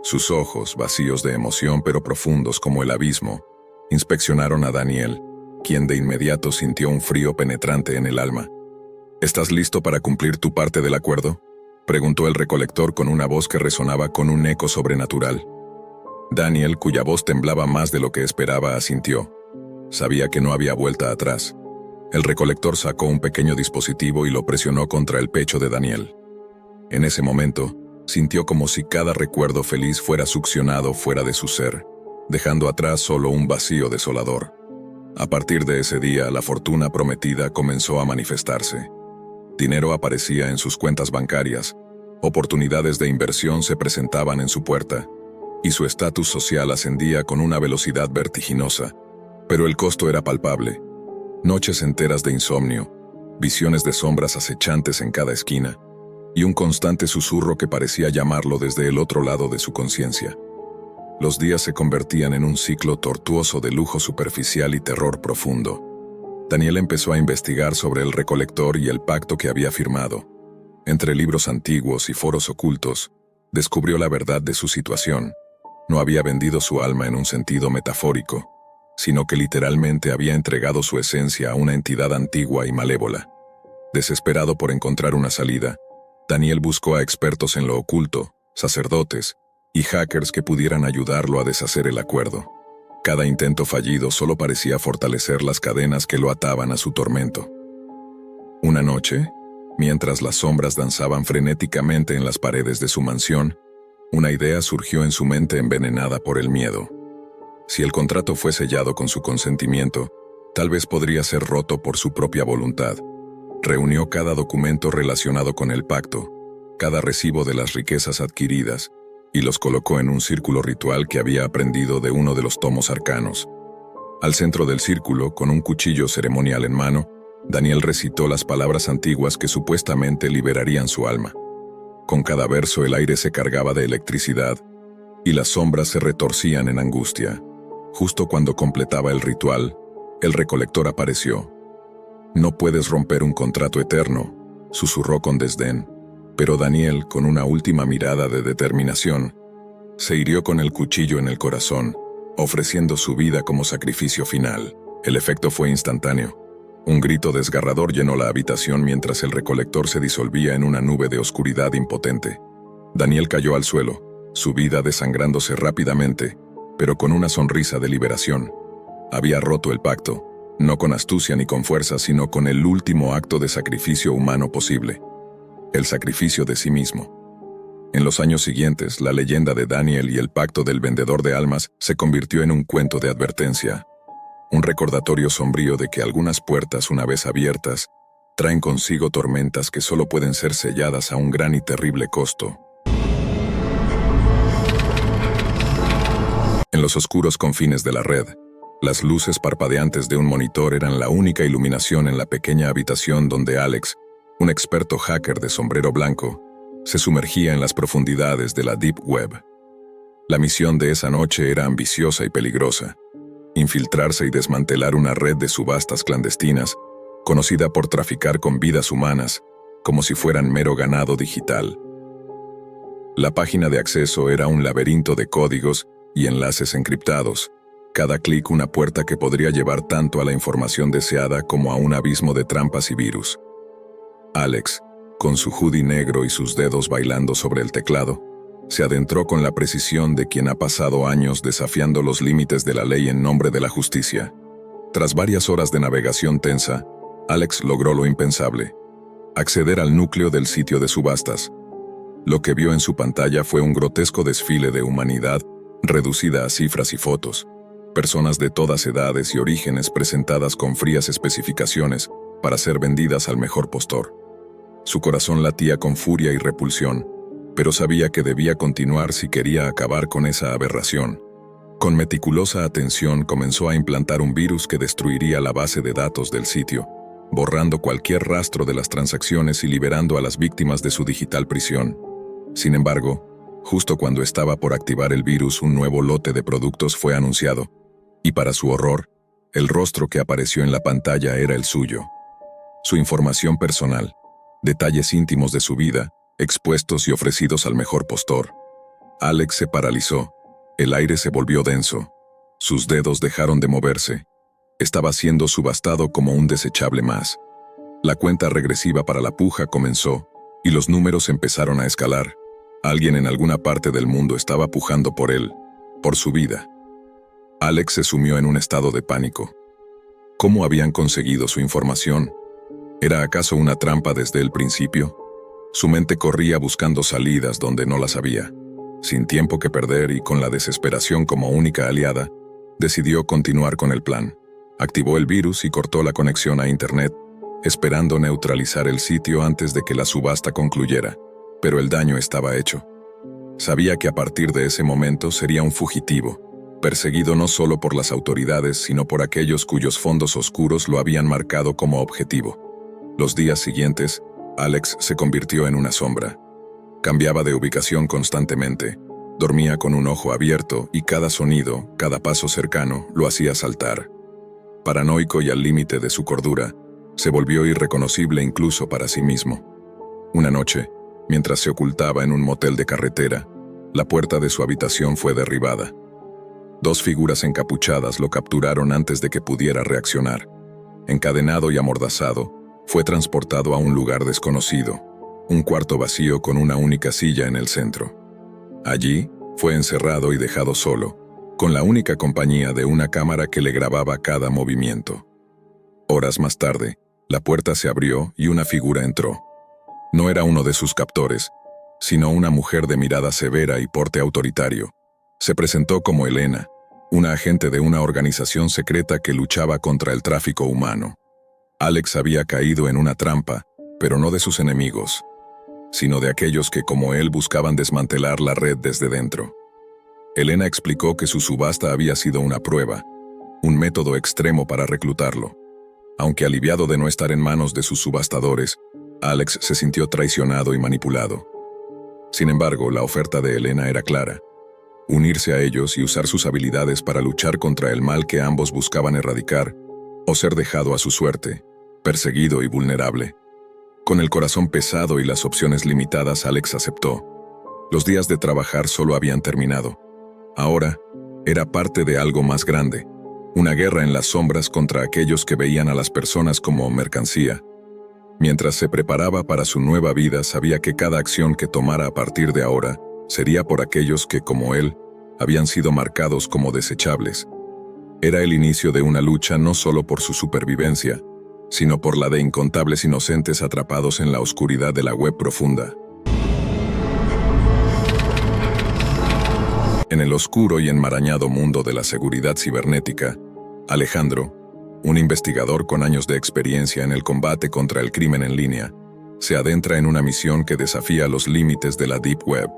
Sus ojos, vacíos de emoción pero profundos como el abismo, inspeccionaron a Daniel, quien de inmediato sintió un frío penetrante en el alma. ¿Estás listo para cumplir tu parte del acuerdo?, preguntó el recolector con una voz que resonaba con un eco sobrenatural. Daniel, cuya voz temblaba más de lo que esperaba, asintió. Sabía que no había vuelta atrás. El recolector sacó un pequeño dispositivo y lo presionó contra el pecho de Daniel. En ese momento, sintió como si cada recuerdo feliz fuera succionado fuera de su ser, dejando atrás solo un vacío desolador. A partir de ese día, la fortuna prometida comenzó a manifestarse. Dinero aparecía en sus cuentas bancarias, oportunidades de inversión se presentaban en su puerta, y su estatus social ascendía con una velocidad vertiginosa. Pero el costo era palpable. Noches enteras de insomnio, visiones de sombras acechantes en cada esquina, y un constante susurro que parecía llamarlo desde el otro lado de su conciencia. Los días se convertían en un ciclo tortuoso de lujo superficial y terror profundo. Daniel empezó a investigar sobre el recolector y el pacto que había firmado. Entre libros antiguos y foros ocultos, descubrió la verdad de su situación. No había vendido su alma en un sentido metafórico, sino que literalmente había entregado su esencia a una entidad antigua y malévola. Desesperado por encontrar una salida, Daniel buscó a expertos en lo oculto, sacerdotes y hackers que pudieran ayudarlo a deshacer el acuerdo. Cada intento fallido solo parecía fortalecer las cadenas que lo ataban a su tormento. Una noche, mientras las sombras danzaban frenéticamente en las paredes de su mansión, una idea surgió en su mente envenenada por el miedo. Si el contrato fue sellado con su consentimiento, tal vez podría ser roto por su propia voluntad. Reunió cada documento relacionado con el pacto, cada recibo de las riquezas adquiridas, y los colocó en un círculo ritual que había aprendido de uno de los tomos arcanos. Al centro del círculo, con un cuchillo ceremonial en mano, Daniel recitó las palabras antiguas que supuestamente liberarían su alma. Con cada verso el aire se cargaba de electricidad, y las sombras se retorcían en angustia. Justo cuando completaba el ritual, el recolector apareció. «No puedes romper un contrato eterno», susurró con desdén. Pero Daniel, con una última mirada de determinación, se hirió con el cuchillo en el corazón, ofreciendo su vida como sacrificio final. El efecto fue instantáneo. Un grito desgarrador llenó la habitación mientras el recolector se disolvía en una nube de oscuridad impotente. Daniel cayó al suelo, su vida desangrándose rápidamente, pero con una sonrisa de liberación. Había roto el pacto, no con astucia ni con fuerza, sino con el último acto de sacrificio humano posible. El sacrificio de sí mismo. En los años siguientes, la leyenda de Daniel y el pacto del vendedor de almas se convirtió en un cuento de advertencia. Un recordatorio sombrío de que algunas puertas, una vez abiertas, traen consigo tormentas que solo pueden ser selladas a un gran y terrible costo. En los oscuros confines de la red, las luces parpadeantes de un monitor eran la única iluminación en la pequeña habitación donde Alex, un experto hacker de sombrero blanco, se sumergía en las profundidades de la Deep Web. La misión de esa noche era ambiciosa y peligrosa: infiltrarse y desmantelar una red de subastas clandestinas, conocida por traficar con vidas humanas, como si fueran mero ganado digital. La página de acceso era un laberinto de códigos y enlaces encriptados, cada clic una puerta que podría llevar tanto a la información deseada como a un abismo de trampas y virus. Alex, con su hoodie negro y sus dedos bailando sobre el teclado, se adentró con la precisión de quien ha pasado años desafiando los límites de la ley en nombre de la justicia. Tras varias horas de navegación tensa, Alex logró lo impensable: acceder al núcleo del sitio de subastas. Lo que vio en su pantalla fue un grotesco desfile de humanidad reducida a cifras y fotos. Personas de todas edades y orígenes presentadas con frías especificaciones para ser vendidas al mejor postor. Su corazón latía con furia y repulsión, pero sabía que debía continuar si quería acabar con esa aberración. Con meticulosa atención comenzó a implantar un virus que destruiría la base de datos del sitio, borrando cualquier rastro de las transacciones y liberando a las víctimas de su digital prisión. Sin embargo, justo cuando estaba por activar el virus, un nuevo lote de productos fue anunciado, y para su horror, el rostro que apareció en la pantalla era el suyo. Su información personal, detalles íntimos de su vida, expuestos y ofrecidos al mejor postor. Alex se paralizó, el aire se volvió denso, sus dedos dejaron de moverse. Estaba siendo subastado como un desechable más. La cuenta regresiva para la puja comenzó, y los números empezaron a escalar. Alguien en alguna parte del mundo estaba pujando por él, por su vida. Alex se sumió en un estado de pánico. ¿Cómo habían conseguido su información? ¿Era acaso una trampa desde el principio? Su mente corría buscando salidas donde no las había. Sin tiempo que perder y con la desesperación como única aliada, decidió continuar con el plan. Activó el virus y cortó la conexión a Internet, esperando neutralizar el sitio antes de que la subasta concluyera. Pero el daño estaba hecho. Sabía que a partir de ese momento sería un fugitivo, perseguido no solo por las autoridades, sino por aquellos cuyos fondos oscuros lo habían marcado como objetivo. Los días siguientes, Alex se convirtió en una sombra. Cambiaba de ubicación constantemente, dormía con un ojo abierto y cada sonido, cada paso cercano, lo hacía saltar. Paranoico y al límite de su cordura, se volvió irreconocible incluso para sí mismo. Una noche, mientras se ocultaba en un motel de carretera, la puerta de su habitación fue derribada. Dos figuras encapuchadas lo capturaron antes de que pudiera reaccionar. Encadenado y amordazado, fue transportado a un lugar desconocido, un cuarto vacío con una única silla en el centro. Allí, fue encerrado y dejado solo, con la única compañía de una cámara que le grababa cada movimiento. Horas más tarde, la puerta se abrió y una figura entró. No era uno de sus captores, sino una mujer de mirada severa y porte autoritario. Se presentó como Elena, una agente de una organización secreta que luchaba contra el tráfico humano. Alex había caído en una trampa, pero no de sus enemigos, sino de aquellos que como él buscaban desmantelar la red desde dentro. Elena explicó que su subasta había sido una prueba, un método extremo para reclutarlo. Aunque aliviado de no estar en manos de sus subastadores, Alex se sintió traicionado y manipulado. Sin embargo, la oferta de Elena era clara: unirse a ellos y usar sus habilidades para luchar contra el mal que ambos buscaban erradicar, o ser dejado a su suerte, perseguido y vulnerable. Con el corazón pesado y las opciones limitadas, Alex aceptó. Los días de trabajar solo habían terminado. Ahora, era parte de algo más grande, una guerra en las sombras contra aquellos que veían a las personas como mercancía. Mientras se preparaba para su nueva vida, sabía que cada acción que tomara a partir de ahora sería por aquellos que, como él, habían sido marcados como desechables. Era el inicio de una lucha no solo por su supervivencia, sino por la de incontables inocentes atrapados en la oscuridad de la web profunda. En el oscuro y enmarañado mundo de la seguridad cibernética, Alejandro, un investigador con años de experiencia en el combate contra el crimen en línea, se adentra en una misión que desafía los límites de la Deep Web.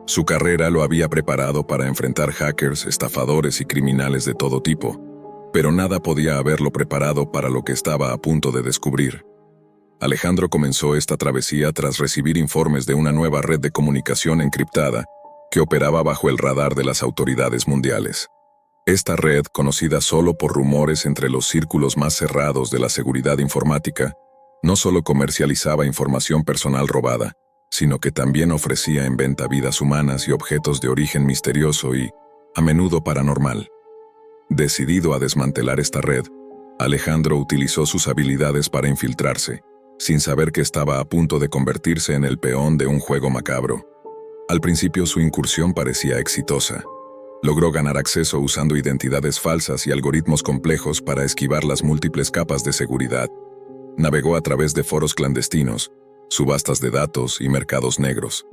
Su carrera lo había preparado para enfrentar hackers, estafadores y criminales de todo tipo, pero nada podía haberlo preparado para lo que estaba a punto de descubrir. Alejandro comenzó esta travesía tras recibir informes de una nueva red de comunicación encriptada que operaba bajo el radar de las autoridades mundiales. Esta red, conocida solo por rumores entre los círculos más cerrados de la seguridad informática, no solo comercializaba información personal robada, sino que también ofrecía en venta vidas humanas y objetos de origen misterioso y, a menudo, paranormal. Decidido a desmantelar esta red, Alejandro utilizó sus habilidades para infiltrarse, sin saber que estaba a punto de convertirse en el peón de un juego macabro. Al principio su incursión parecía exitosa. Logró ganar acceso usando identidades falsas y algoritmos complejos para esquivar las múltiples capas de seguridad. Navegó a través de foros clandestinos, subastas de datos y mercados negros.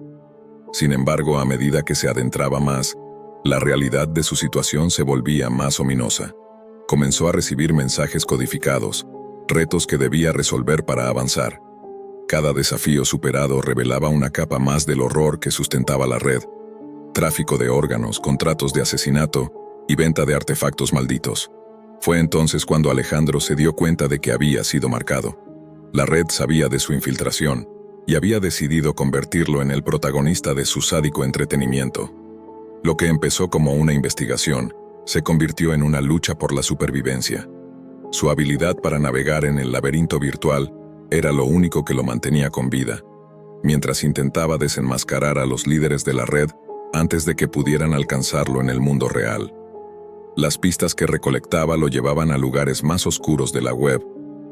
Sin embargo, a medida que se adentraba más, la realidad de su situación se volvía más ominosa. Comenzó a recibir mensajes codificados, retos que debía resolver para avanzar. Cada desafío superado revelaba una capa más del horror que sustentaba la red: tráfico de órganos, contratos de asesinato y venta de artefactos malditos. Fue entonces cuando Alejandro se dio cuenta de que había sido marcado. La red sabía de su infiltración y había decidido convertirlo en el protagonista de su sádico entretenimiento. Lo que empezó como una investigación se convirtió en una lucha por la supervivencia. Su habilidad para navegar en el laberinto virtual era lo único que lo mantenía con vida, mientras intentaba desenmascarar a los líderes de la red antes de que pudieran alcanzarlo en el mundo real. Las pistas que recolectaba lo llevaban a lugares más oscuros de la web,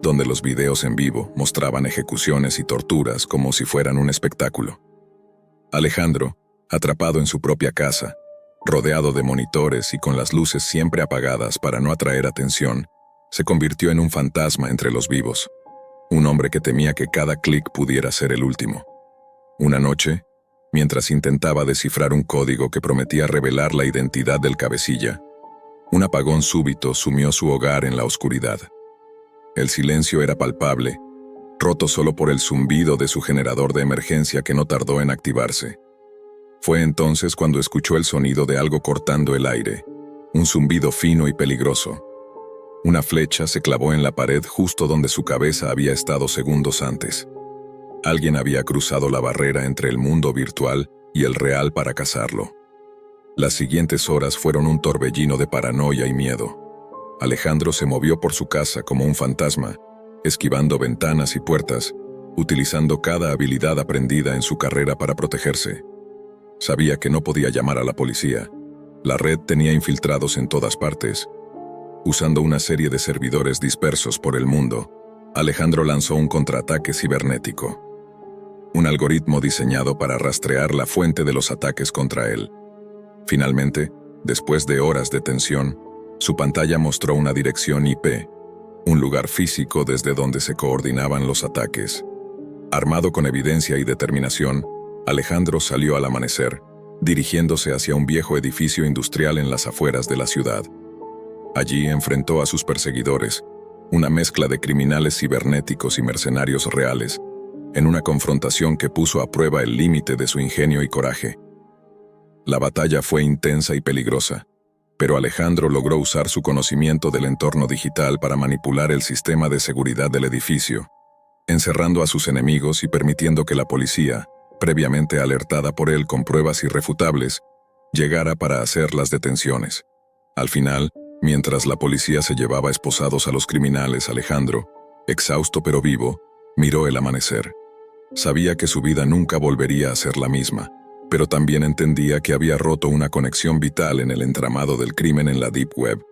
donde los videos en vivo mostraban ejecuciones y torturas como si fueran un espectáculo. Alejandro, atrapado en su propia casa, rodeado de monitores y con las luces siempre apagadas para no atraer atención, se convirtió en un fantasma entre los vivos. Un hombre que temía que cada clic pudiera ser el último. Una noche, mientras intentaba descifrar un código que prometía revelar la identidad del cabecilla, un apagón súbito sumió su hogar en la oscuridad. El silencio era palpable, roto solo por el zumbido de su generador de emergencia que no tardó en activarse. Fue entonces cuando escuchó el sonido de algo cortando el aire, un zumbido fino y peligroso. Una flecha se clavó en la pared justo donde su cabeza había estado segundos antes. Alguien había cruzado la barrera entre el mundo virtual y el real para cazarlo. Las siguientes horas fueron un torbellino de paranoia y miedo. Alejandro se movió por su casa como un fantasma, esquivando ventanas y puertas, utilizando cada habilidad aprendida en su carrera para protegerse. Sabía que no podía llamar a la policía. La red tenía infiltrados en todas partes. Usando una serie de servidores dispersos por el mundo, Alejandro lanzó un contraataque cibernético. Un algoritmo diseñado para rastrear la fuente de los ataques contra él. Finalmente, después de horas de tensión, su pantalla mostró una dirección IP, un lugar físico desde donde se coordinaban los ataques. Armado con evidencia y determinación, Alejandro salió al amanecer, dirigiéndose hacia un viejo edificio industrial en las afueras de la ciudad. Allí enfrentó a sus perseguidores, una mezcla de criminales cibernéticos y mercenarios reales, en una confrontación que puso a prueba el límite de su ingenio y coraje. La batalla fue intensa y peligrosa, pero Alejandro logró usar su conocimiento del entorno digital para manipular el sistema de seguridad del edificio, encerrando a sus enemigos y permitiendo que la policía, previamente alertada por él con pruebas irrefutables, llegara para hacer las detenciones. Al final, mientras la policía se llevaba esposados a los criminales, Alejandro, exhausto pero vivo, miró el amanecer. Sabía que su vida nunca volvería a ser la misma, pero también entendía que había roto una conexión vital en el entramado del crimen en la Deep Web.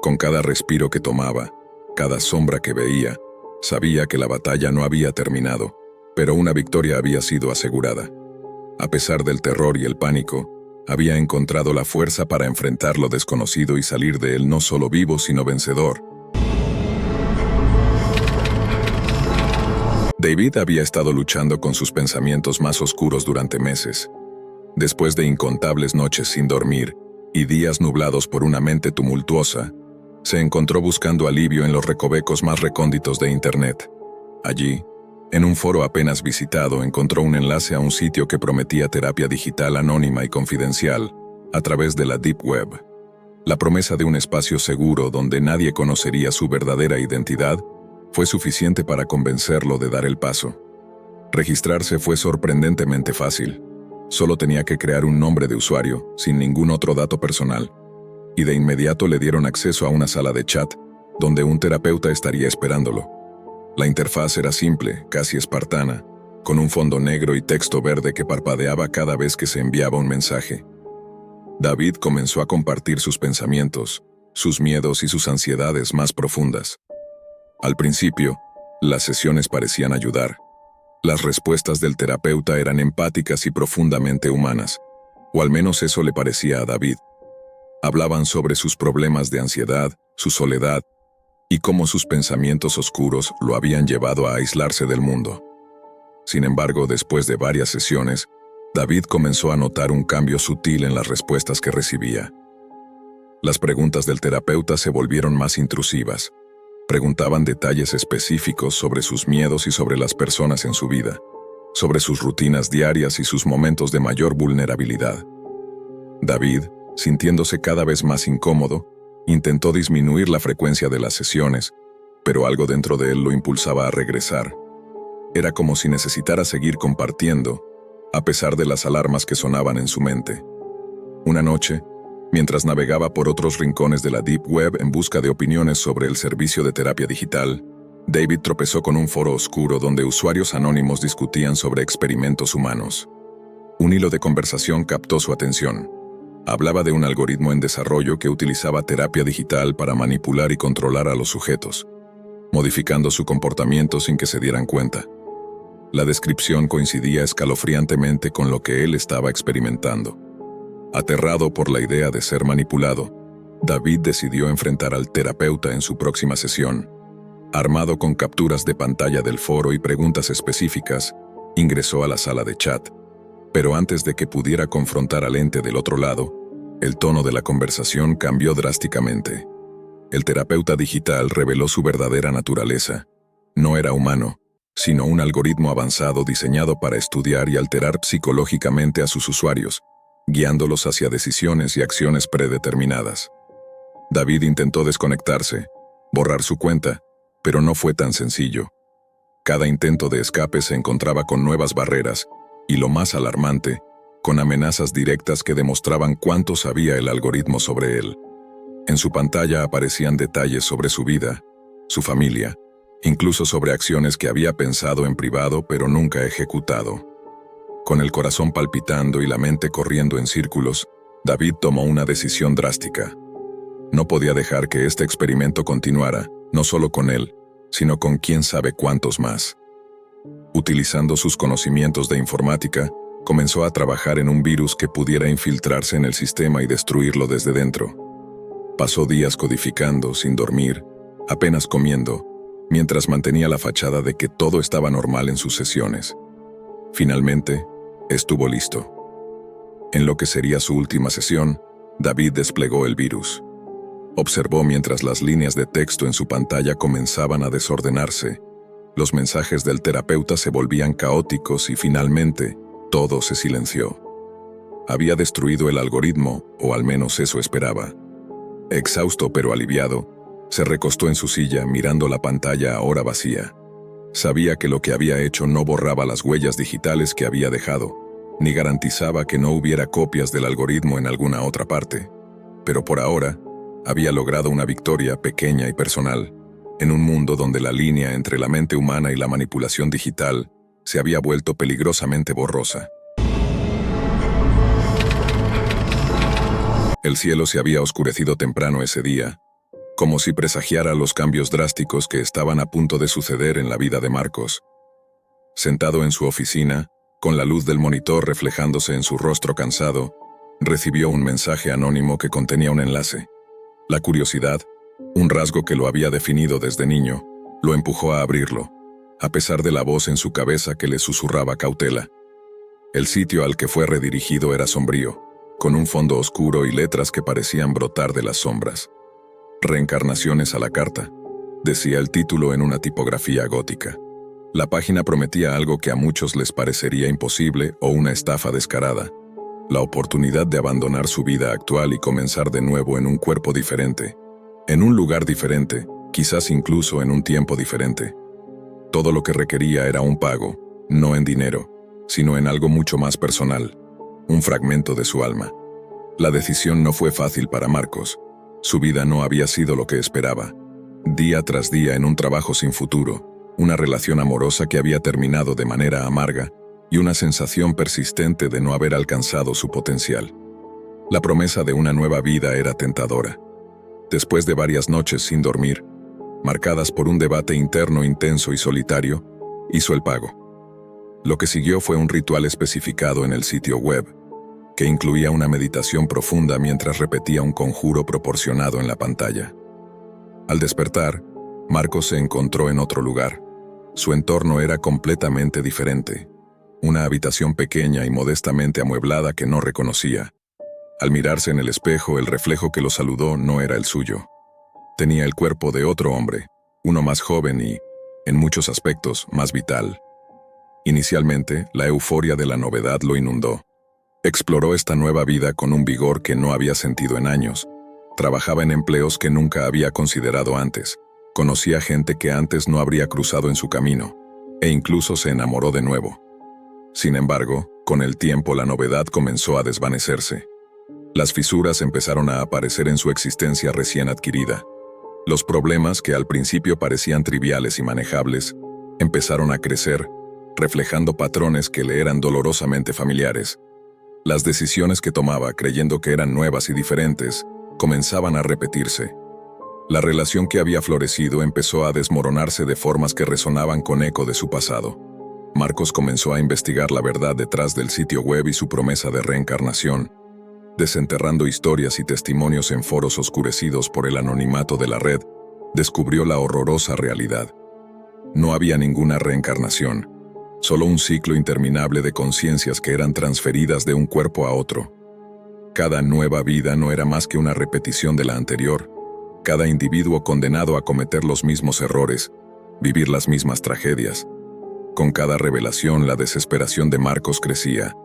Con cada respiro que tomaba, cada sombra que veía, sabía que la batalla no había terminado, pero una victoria había sido asegurada. A pesar del terror y el pánico, había encontrado la fuerza para enfrentar lo desconocido y salir de él no solo vivo sino vencedor. David había estado luchando con sus pensamientos más oscuros durante meses. Después de incontables noches sin dormir y días nublados por una mente tumultuosa, se encontró buscando alivio en los recovecos más recónditos de Internet. Allí, en un foro apenas visitado, encontró un enlace a un sitio que prometía terapia digital anónima y confidencial a través de la Deep Web. La promesa de un espacio seguro donde nadie conocería su verdadera identidad fue suficiente para convencerlo de dar el paso. Registrarse fue sorprendentemente fácil. Solo tenía que crear un nombre de usuario, sin ningún otro dato personal. Y de inmediato le dieron acceso a una sala de chat, donde un terapeuta estaría esperándolo. La interfaz era simple, casi espartana, con un fondo negro y texto verde que parpadeaba cada vez que se enviaba un mensaje. David comenzó a compartir sus pensamientos, sus miedos y sus ansiedades más profundas. Al principio, las sesiones parecían ayudar. Las respuestas del terapeuta eran empáticas y profundamente humanas, o al menos eso le parecía a David. Hablaban sobre sus problemas de ansiedad, su soledad, y cómo sus pensamientos oscuros lo habían llevado a aislarse del mundo. Sin embargo, después de varias sesiones, David comenzó a notar un cambio sutil en las respuestas que recibía. Las preguntas del terapeuta se volvieron más intrusivas. Preguntaban detalles específicos sobre sus miedos y sobre las personas en su vida, sobre sus rutinas diarias y sus momentos de mayor vulnerabilidad. David, sintiéndose cada vez más incómodo, intentó disminuir la frecuencia de las sesiones, pero algo dentro de él lo impulsaba a regresar. Era como si necesitara seguir compartiendo, a pesar de las alarmas que sonaban en su mente. Una noche, mientras navegaba por otros rincones de la Deep Web en busca de opiniones sobre el servicio de terapia digital, David tropezó con un foro oscuro donde usuarios anónimos discutían sobre experimentos humanos. Un hilo de conversación captó su atención. Hablaba de un algoritmo en desarrollo que utilizaba terapia digital para manipular y controlar a los sujetos, modificando su comportamiento sin que se dieran cuenta. La descripción coincidía escalofriantemente con lo que él estaba experimentando. Aterrado por la idea de ser manipulado, David decidió enfrentar al terapeuta en su próxima sesión. Armado con capturas de pantalla del foro y preguntas específicas, ingresó a la sala de chat. Pero antes de que pudiera confrontar al ente del otro lado, el tono de la conversación cambió drásticamente. El terapeuta digital reveló su verdadera naturaleza. No era humano, sino un algoritmo avanzado diseñado para estudiar y alterar psicológicamente a sus usuarios, guiándolos hacia decisiones y acciones predeterminadas. David intentó desconectarse, borrar su cuenta, pero no fue tan sencillo. Cada intento de escape se encontraba con nuevas barreras, y lo más alarmante, con amenazas directas que demostraban cuánto sabía el algoritmo sobre él. En su pantalla aparecían detalles sobre su vida, su familia, incluso sobre acciones que había pensado en privado pero nunca ejecutado. Con el corazón palpitando y la mente corriendo en círculos, David tomó una decisión drástica. No podía dejar que este experimento continuara, no solo con él, sino con quién sabe cuántos más. Utilizando sus conocimientos de informática, comenzó a trabajar en un virus que pudiera infiltrarse en el sistema y destruirlo desde dentro. Pasó días codificando, sin dormir, apenas comiendo, mientras mantenía la fachada de que todo estaba normal en sus sesiones. Finalmente, estuvo listo. En lo que sería su última sesión, David desplegó el virus. Observó mientras las líneas de texto en su pantalla comenzaban a desordenarse. Los mensajes del terapeuta se volvían caóticos y finalmente, todo se silenció. Había destruido el algoritmo, o al menos eso esperaba. Exhausto pero aliviado, se recostó en su silla mirando la pantalla ahora vacía. Sabía que lo que había hecho no borraba las huellas digitales que había dejado, ni garantizaba que no hubiera copias del algoritmo en alguna otra parte. Pero por ahora, había logrado una victoria pequeña y personal, en un mundo donde la línea entre la mente humana y la manipulación digital se había vuelto peligrosamente borrosa. El cielo se había oscurecido temprano ese día, como si presagiara los cambios drásticos que estaban a punto de suceder en la vida de Marcos. Sentado en su oficina, con la luz del monitor reflejándose en su rostro cansado, recibió un mensaje anónimo que contenía un enlace. La curiosidad, un rasgo que lo había definido desde niño, lo empujó a abrirlo, a pesar de la voz en su cabeza que le susurraba cautela. El sitio al que fue redirigido era sombrío, con un fondo oscuro y letras que parecían brotar de las sombras. Reencarnaciones a la carta, decía el título en una tipografía gótica. La página prometía algo que a muchos les parecería imposible o una estafa descarada: la oportunidad de abandonar su vida actual y comenzar de nuevo en un cuerpo diferente, en un lugar diferente, quizás incluso en un tiempo diferente. Todo lo que requería era un pago, no en dinero, sino en algo mucho más personal, un fragmento de su alma. La decisión no fue fácil para Marcos. Su vida no había sido lo que esperaba. Día tras día en un trabajo sin futuro, una relación amorosa que había terminado de manera amarga y una sensación persistente de no haber alcanzado su potencial. La promesa de una nueva vida era tentadora. Después de varias noches sin dormir, marcadas por un debate interno intenso y solitario, hizo el pago. Lo que siguió fue un ritual especificado en el sitio web, que incluía una meditación profunda mientras repetía un conjuro proporcionado en la pantalla. Al despertar, Marcos se encontró en otro lugar. Su entorno era completamente diferente. Una habitación pequeña y modestamente amueblada que no reconocía. Al mirarse en el espejo, el reflejo que lo saludó no era el suyo. Tenía el cuerpo de otro hombre, uno más joven y, en muchos aspectos, más vital. Inicialmente, la euforia de la novedad lo inundó. Exploró esta nueva vida con un vigor que no había sentido en años. Trabajaba en empleos que nunca había considerado antes. Conocía gente que antes no habría cruzado en su camino, e incluso se enamoró de nuevo. Sin embargo, con el tiempo la novedad comenzó a desvanecerse. Las fisuras empezaron a aparecer en su existencia recién adquirida. Los problemas que al principio parecían triviales y manejables, empezaron a crecer, reflejando patrones que le eran dolorosamente familiares. Las decisiones que tomaba, creyendo que eran nuevas y diferentes, comenzaban a repetirse. La relación que había florecido empezó a desmoronarse de formas que resonaban con eco de su pasado. Marcos comenzó a investigar la verdad detrás del sitio web y su promesa de reencarnación, desenterrando historias y testimonios en foros oscurecidos por el anonimato de la red. Descubrió la horrorosa realidad. No había ninguna reencarnación, solo un ciclo interminable de conciencias que eran transferidas de un cuerpo a otro. Cada nueva vida no era más que una repetición de la anterior, cada individuo condenado a cometer los mismos errores, vivir las mismas tragedias. Con cada revelación, la desesperación de Marcos crecía.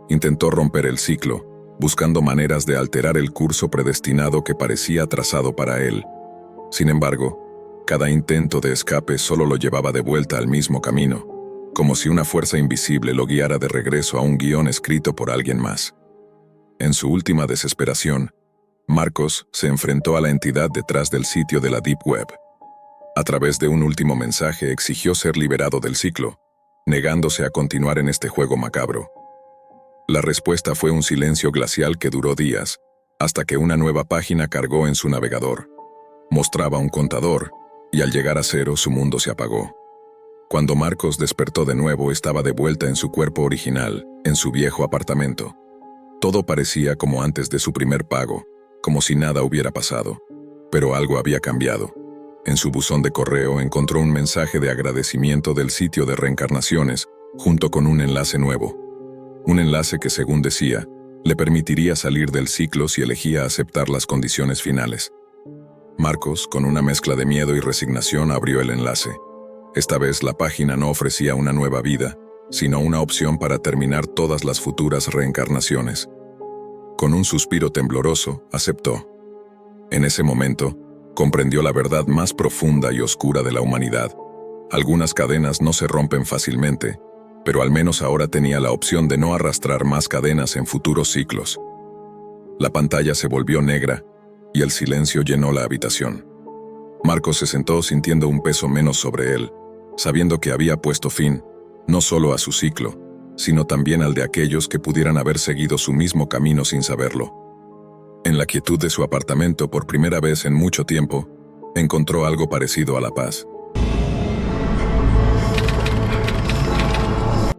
Intentó romper el ciclo, buscando maneras de alterar el curso predestinado que parecía trazado para él. Sin embargo, cada intento de escape solo lo llevaba de vuelta al mismo camino, como si una fuerza invisible lo guiara de regreso a un guión escrito por alguien más. En su última desesperación, Marcos se enfrentó a la entidad detrás del sitio de la Deep Web. A través de un último mensaje exigió ser liberado del ciclo, negándose a continuar en este juego macabro. La respuesta fue un silencio glacial que duró días, hasta que una nueva página cargó en su navegador. Mostraba un contador, y al llegar a cero su mundo se apagó. Cuando Marcos despertó de nuevo, estaba de vuelta en su cuerpo original, en su viejo apartamento. Todo parecía como antes de su primer pago, como si nada hubiera pasado. Pero algo había cambiado. En su buzón de correo encontró un mensaje de agradecimiento del sitio de reencarnaciones, junto con un enlace nuevo. Un enlace que, según decía, le permitiría salir del ciclo si elegía aceptar las condiciones finales. Marcos, con una mezcla de miedo y resignación, abrió el enlace. Esta vez la página no ofrecía una nueva vida, sino una opción para terminar todas las futuras reencarnaciones. Con un suspiro tembloroso, aceptó. En ese momento, comprendió la verdad más profunda y oscura de la humanidad. Algunas cadenas no se rompen fácilmente, pero al menos ahora tenía la opción de no arrastrar más cadenas en futuros ciclos. La pantalla se volvió negra y el silencio llenó la habitación. Marcos se sentó sintiendo un peso menos sobre él, sabiendo que había puesto fin, no solo a su ciclo, sino también al de aquellos que pudieran haber seguido su mismo camino sin saberlo. En la quietud de su apartamento, por primera vez en mucho tiempo, encontró algo parecido a la paz.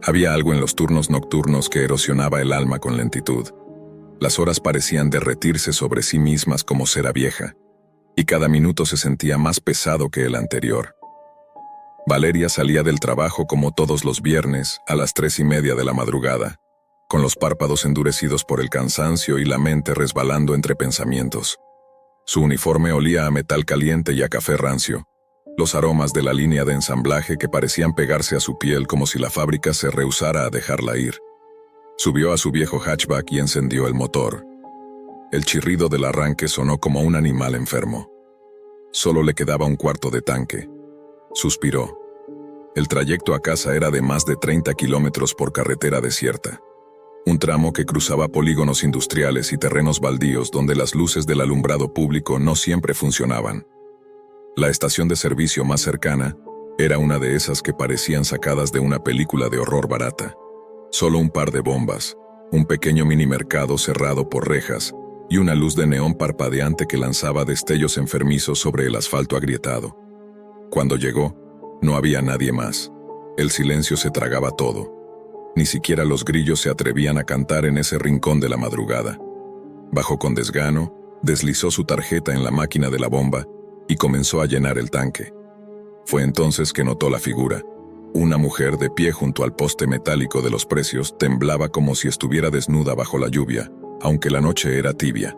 Había algo en los turnos nocturnos que erosionaba el alma con lentitud. Las horas parecían derretirse sobre sí mismas como cera vieja, y cada minuto se sentía más pesado que el anterior. Valeria salía del trabajo como todos los viernes, a las 3:30 de la madrugada, con los párpados endurecidos por el cansancio y la mente resbalando entre pensamientos. Su uniforme olía a metal caliente y a café rancio, los aromas de la línea de ensamblaje que parecían pegarse a su piel como si la fábrica se rehusara a dejarla ir. Subió a su viejo hatchback y encendió el motor. El chirrido del arranque sonó como un animal enfermo. Solo le quedaba un cuarto de tanque. Suspiró. El trayecto a casa era de más de 30 kilómetros por carretera desierta. Un tramo que cruzaba polígonos industriales y terrenos baldíos donde las luces del alumbrado público no siempre funcionaban. La estación de servicio más cercana era una de esas que parecían sacadas de una película de horror barata. Solo un par de bombas, un pequeño minimercado cerrado por rejas y una luz de neón parpadeante que lanzaba destellos enfermizos sobre el asfalto agrietado. Cuando llegó, no había nadie más. El silencio se tragaba todo. Ni siquiera los grillos se atrevían a cantar en ese rincón de la madrugada. Bajó con desgano, deslizó su tarjeta en la máquina de la bomba y comenzó a llenar el tanque. Fue entonces que notó la figura. Una mujer de pie junto al poste metálico de los precios temblaba como si estuviera desnuda bajo la lluvia, aunque la noche era tibia.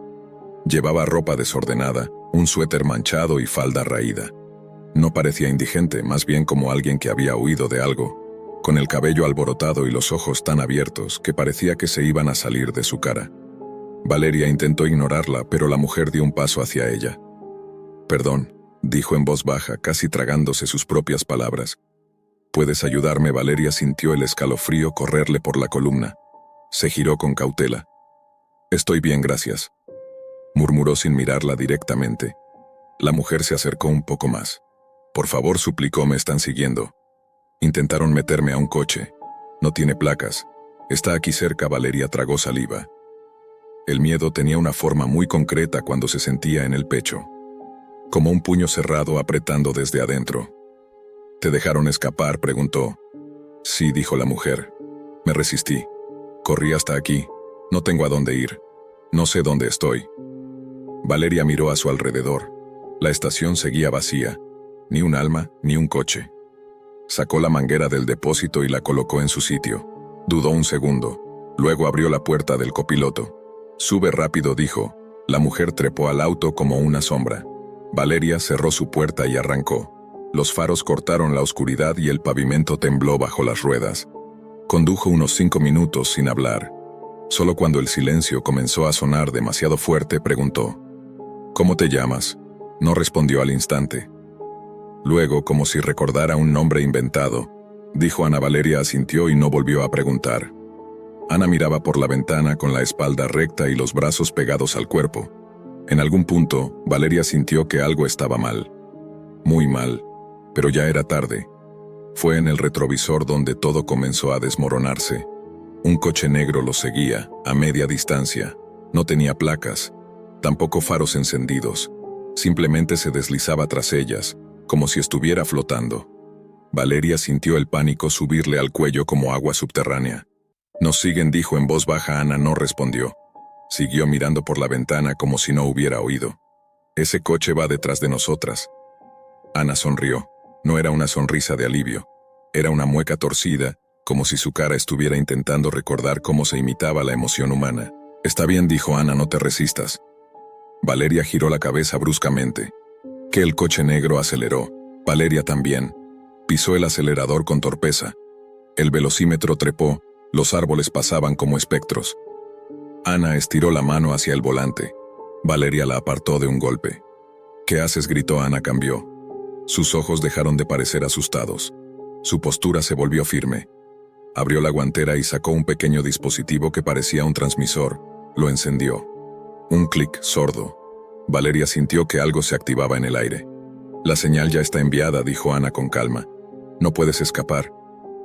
Llevaba ropa desordenada, un suéter manchado y falda raída. No parecía indigente, más bien como alguien que había huido de algo, con el cabello alborotado y los ojos tan abiertos que parecía que se iban a salir de su cara. Valeria intentó ignorarla, pero la mujer dio un paso hacia ella. «Perdón», dijo en voz baja, casi tragándose sus propias palabras. «¿Puedes ayudarme?». Valeria sintió el escalofrío correrle por la columna. Se giró con cautela. «Estoy bien, gracias», murmuró sin mirarla directamente. La mujer se acercó un poco más. «Por favor», suplicó, «me están siguiendo. Intentaron meterme a un coche. No tiene placas. Está aquí cerca, Valeria tragó saliva. El miedo tenía una forma muy concreta cuando se sentía en el pecho, como un puño cerrado apretando desde adentro. ¿Te dejaron escapar?, preguntó. Sí, dijo la mujer. Me resistí. Corrí hasta aquí. No tengo a dónde ir. No sé dónde estoy. Valeria miró a su alrededor. La estación seguía vacía. Ni un alma, ni un coche. Sacó la manguera del depósito y la colocó en su sitio. Dudó un segundo. Luego abrió la puerta del copiloto. Sube rápido, dijo. La mujer trepó al auto como una sombra. Valeria cerró su puerta y arrancó. Los faros cortaron la oscuridad y el pavimento tembló bajo las ruedas. Condujo unos 5 minutos sin hablar. Solo cuando el silencio comenzó a sonar demasiado fuerte, preguntó: ¿Cómo te llamas? No respondió al instante. Luego, como si recordara un nombre inventado, dijo Ana. Valeria asintió y no volvió a preguntar. Ana miraba por la ventana con la espalda recta y los brazos pegados al cuerpo. En algún punto, Valeria sintió que algo estaba mal. Muy mal, pero ya era tarde. Fue en el retrovisor donde todo comenzó a desmoronarse. Un coche negro los seguía, a media distancia. No tenía placas, tampoco faros encendidos. Simplemente se deslizaba tras ellas, como si estuviera flotando. Valeria sintió el pánico subirle al cuello como agua subterránea. «Nos siguen», dijo en voz baja. Ana no respondió. Siguió mirando por la ventana como si no hubiera oído. «Ese coche va detrás de nosotras». Ana sonrió. No era una sonrisa de alivio. Era una mueca torcida, como si su cara estuviera intentando recordar cómo se imitaba la emoción humana. «Está bien», dijo Ana, «no te resistas». Valeria giró la cabeza bruscamente. Que el coche negro aceleró. Valeria también. Pisó el acelerador con torpeza. El velocímetro trepó. Los árboles pasaban como espectros. Ana estiró la mano hacia el volante. Valeria la apartó de un golpe. «¿Qué haces?», gritó Ana. Cambió. Sus ojos dejaron de parecer asustados. Su postura se volvió firme. Abrió la guantera y sacó un pequeño dispositivo que parecía un transmisor. Lo encendió. Un clic sordo. Valeria sintió que algo se activaba en el aire. «La señal ya está enviada», dijo Ana con calma. «No puedes escapar».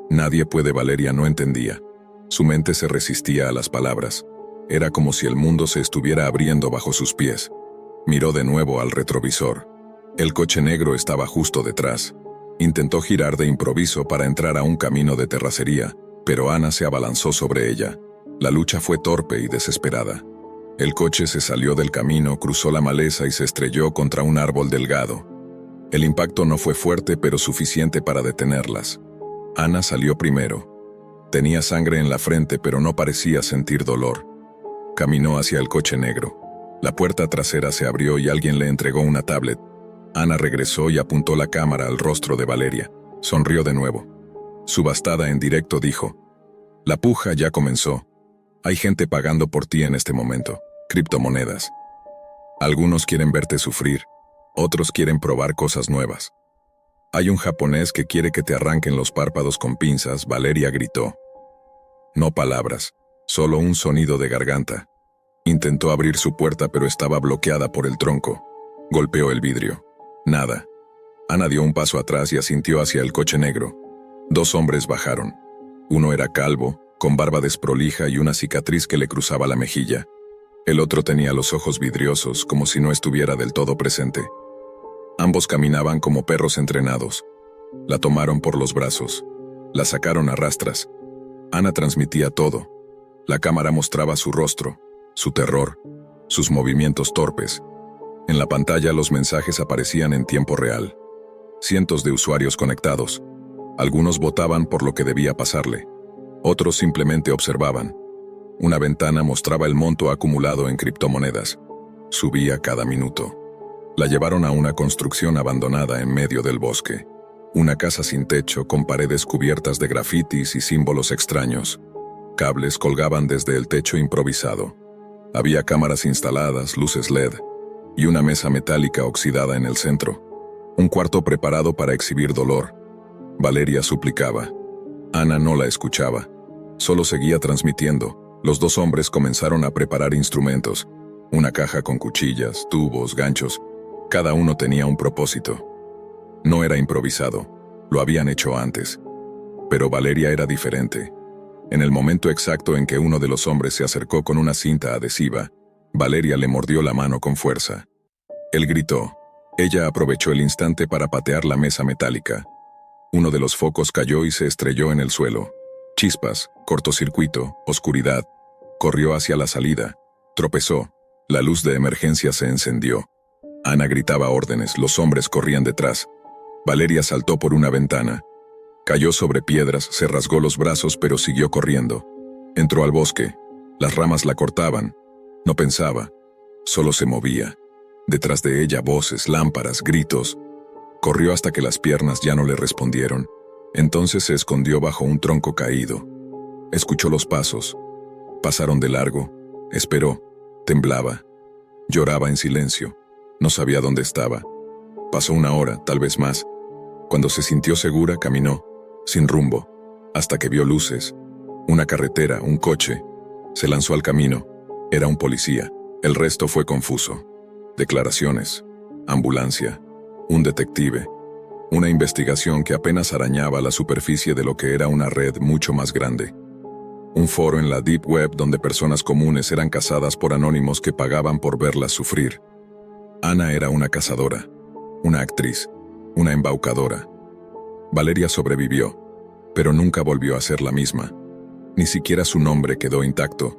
«Nadie puede». Valeria no entendía. Su mente se resistía a las palabras. Era como si el mundo se estuviera abriendo bajo sus pies. Miró de nuevo al retrovisor. El coche negro estaba justo detrás. Intentó girar de improviso para entrar a un camino de terracería, pero Ana se abalanzó sobre ella. La lucha fue torpe y desesperada. El coche se salió del camino, cruzó la maleza y se estrelló contra un árbol delgado. El impacto no fue fuerte, pero suficiente para detenerlas. Ana salió primero. Tenía sangre en la frente, pero no parecía sentir dolor. Caminó hacia el coche negro. La puerta trasera se abrió y alguien le entregó una tablet. Ana regresó y apuntó la cámara al rostro de Valeria. Sonrió de nuevo. Subastada en directo, dijo: «La puja ya comenzó. Hay gente pagando por ti en este momento. Criptomonedas. Algunos quieren verte sufrir. Otros quieren probar cosas nuevas. Hay un japonés que quiere que te arranquen los párpados con pinzas», Valeria gritó. No palabras, solo un sonido de garganta. Intentó abrir su puerta, pero estaba bloqueada por el tronco. Golpeó el vidrio. Nada. Ana dio un paso atrás y asintió hacia el coche negro. 2 hombres bajaron. Uno era calvo, con barba desprolija y una cicatriz que le cruzaba la mejilla. El otro tenía los ojos vidriosos, como si no estuviera del todo presente. Ambos caminaban como perros entrenados. La tomaron por los brazos. La sacaron a rastras. Ana transmitía todo. La cámara mostraba su rostro, su terror, sus movimientos torpes. En la pantalla los mensajes aparecían en tiempo real. Cientos de usuarios conectados. Algunos votaban por lo que debía pasarle. Otros simplemente observaban. Una ventana mostraba el monto acumulado en criptomonedas. Subía cada minuto. La llevaron a una construcción abandonada en medio del bosque. Una casa sin techo con paredes cubiertas de grafitis y símbolos extraños. Cables colgaban desde el techo improvisado. Había cámaras instaladas, luces LED, y una mesa metálica oxidada en el centro. Un cuarto preparado para exhibir dolor. Valeria suplicaba. Ana no la escuchaba. Solo seguía transmitiendo. Los 2 hombres comenzaron a preparar instrumentos. Una caja con cuchillas, tubos, ganchos. Cada uno tenía un propósito. No era improvisado. Lo habían hecho antes. Pero Valeria era diferente. En el momento exacto en que uno de los hombres se acercó con una cinta adhesiva, Valeria le mordió la mano con fuerza. Él gritó. Ella aprovechó el instante para patear la mesa metálica. Uno de los focos cayó y se estrelló en el suelo. Chispas, cortocircuito, oscuridad. Corrió hacia la salida. Tropezó. La luz de emergencia se encendió. Ana gritaba órdenes, los hombres corrían detrás. Valeria saltó por una ventana. Cayó sobre piedras, se rasgó los brazos pero siguió corriendo. Entró al bosque. Las ramas la cortaban. No pensaba. Solo se movía. Detrás de ella voces, lámparas, gritos. Corrió hasta que las piernas ya no le respondieron. Entonces se escondió bajo un tronco caído. Escuchó los pasos. Pasaron de largo. Esperó. Temblaba. Lloraba en silencio. No sabía dónde estaba. Pasó una hora, tal vez más. Cuando se sintió segura, caminó, sin rumbo, hasta que vio luces. Una carretera, un coche. Se lanzó al camino. Era un policía. El resto fue confuso. Declaraciones. Ambulancia. Un detective. Una investigación que apenas arañaba la superficie de lo que era una red mucho más grande. Un foro en la Deep Web donde personas comunes eran cazadas por anónimos que pagaban por verlas sufrir. Ana era una cazadora, una actriz, una embaucadora. Valeria sobrevivió, pero nunca volvió a ser la misma. Ni siquiera su nombre quedó intacto.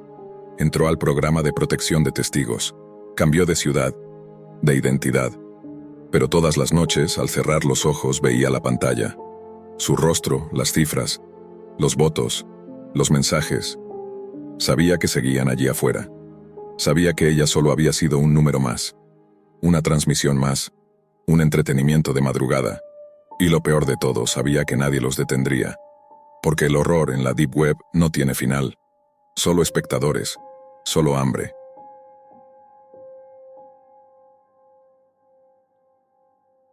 Entró al programa de protección de testigos. Cambió de ciudad, de identidad. Pero todas las noches, al cerrar los ojos, veía la pantalla. Su rostro, las cifras, los votos, los mensajes. Sabía que seguían allí afuera. Sabía que ella solo había sido un número más. Una transmisión más. Un entretenimiento de madrugada. Y lo peor de todo, sabía que nadie los detendría. Porque el horror en la Deep Web no tiene final. Solo espectadores. Solo hambre.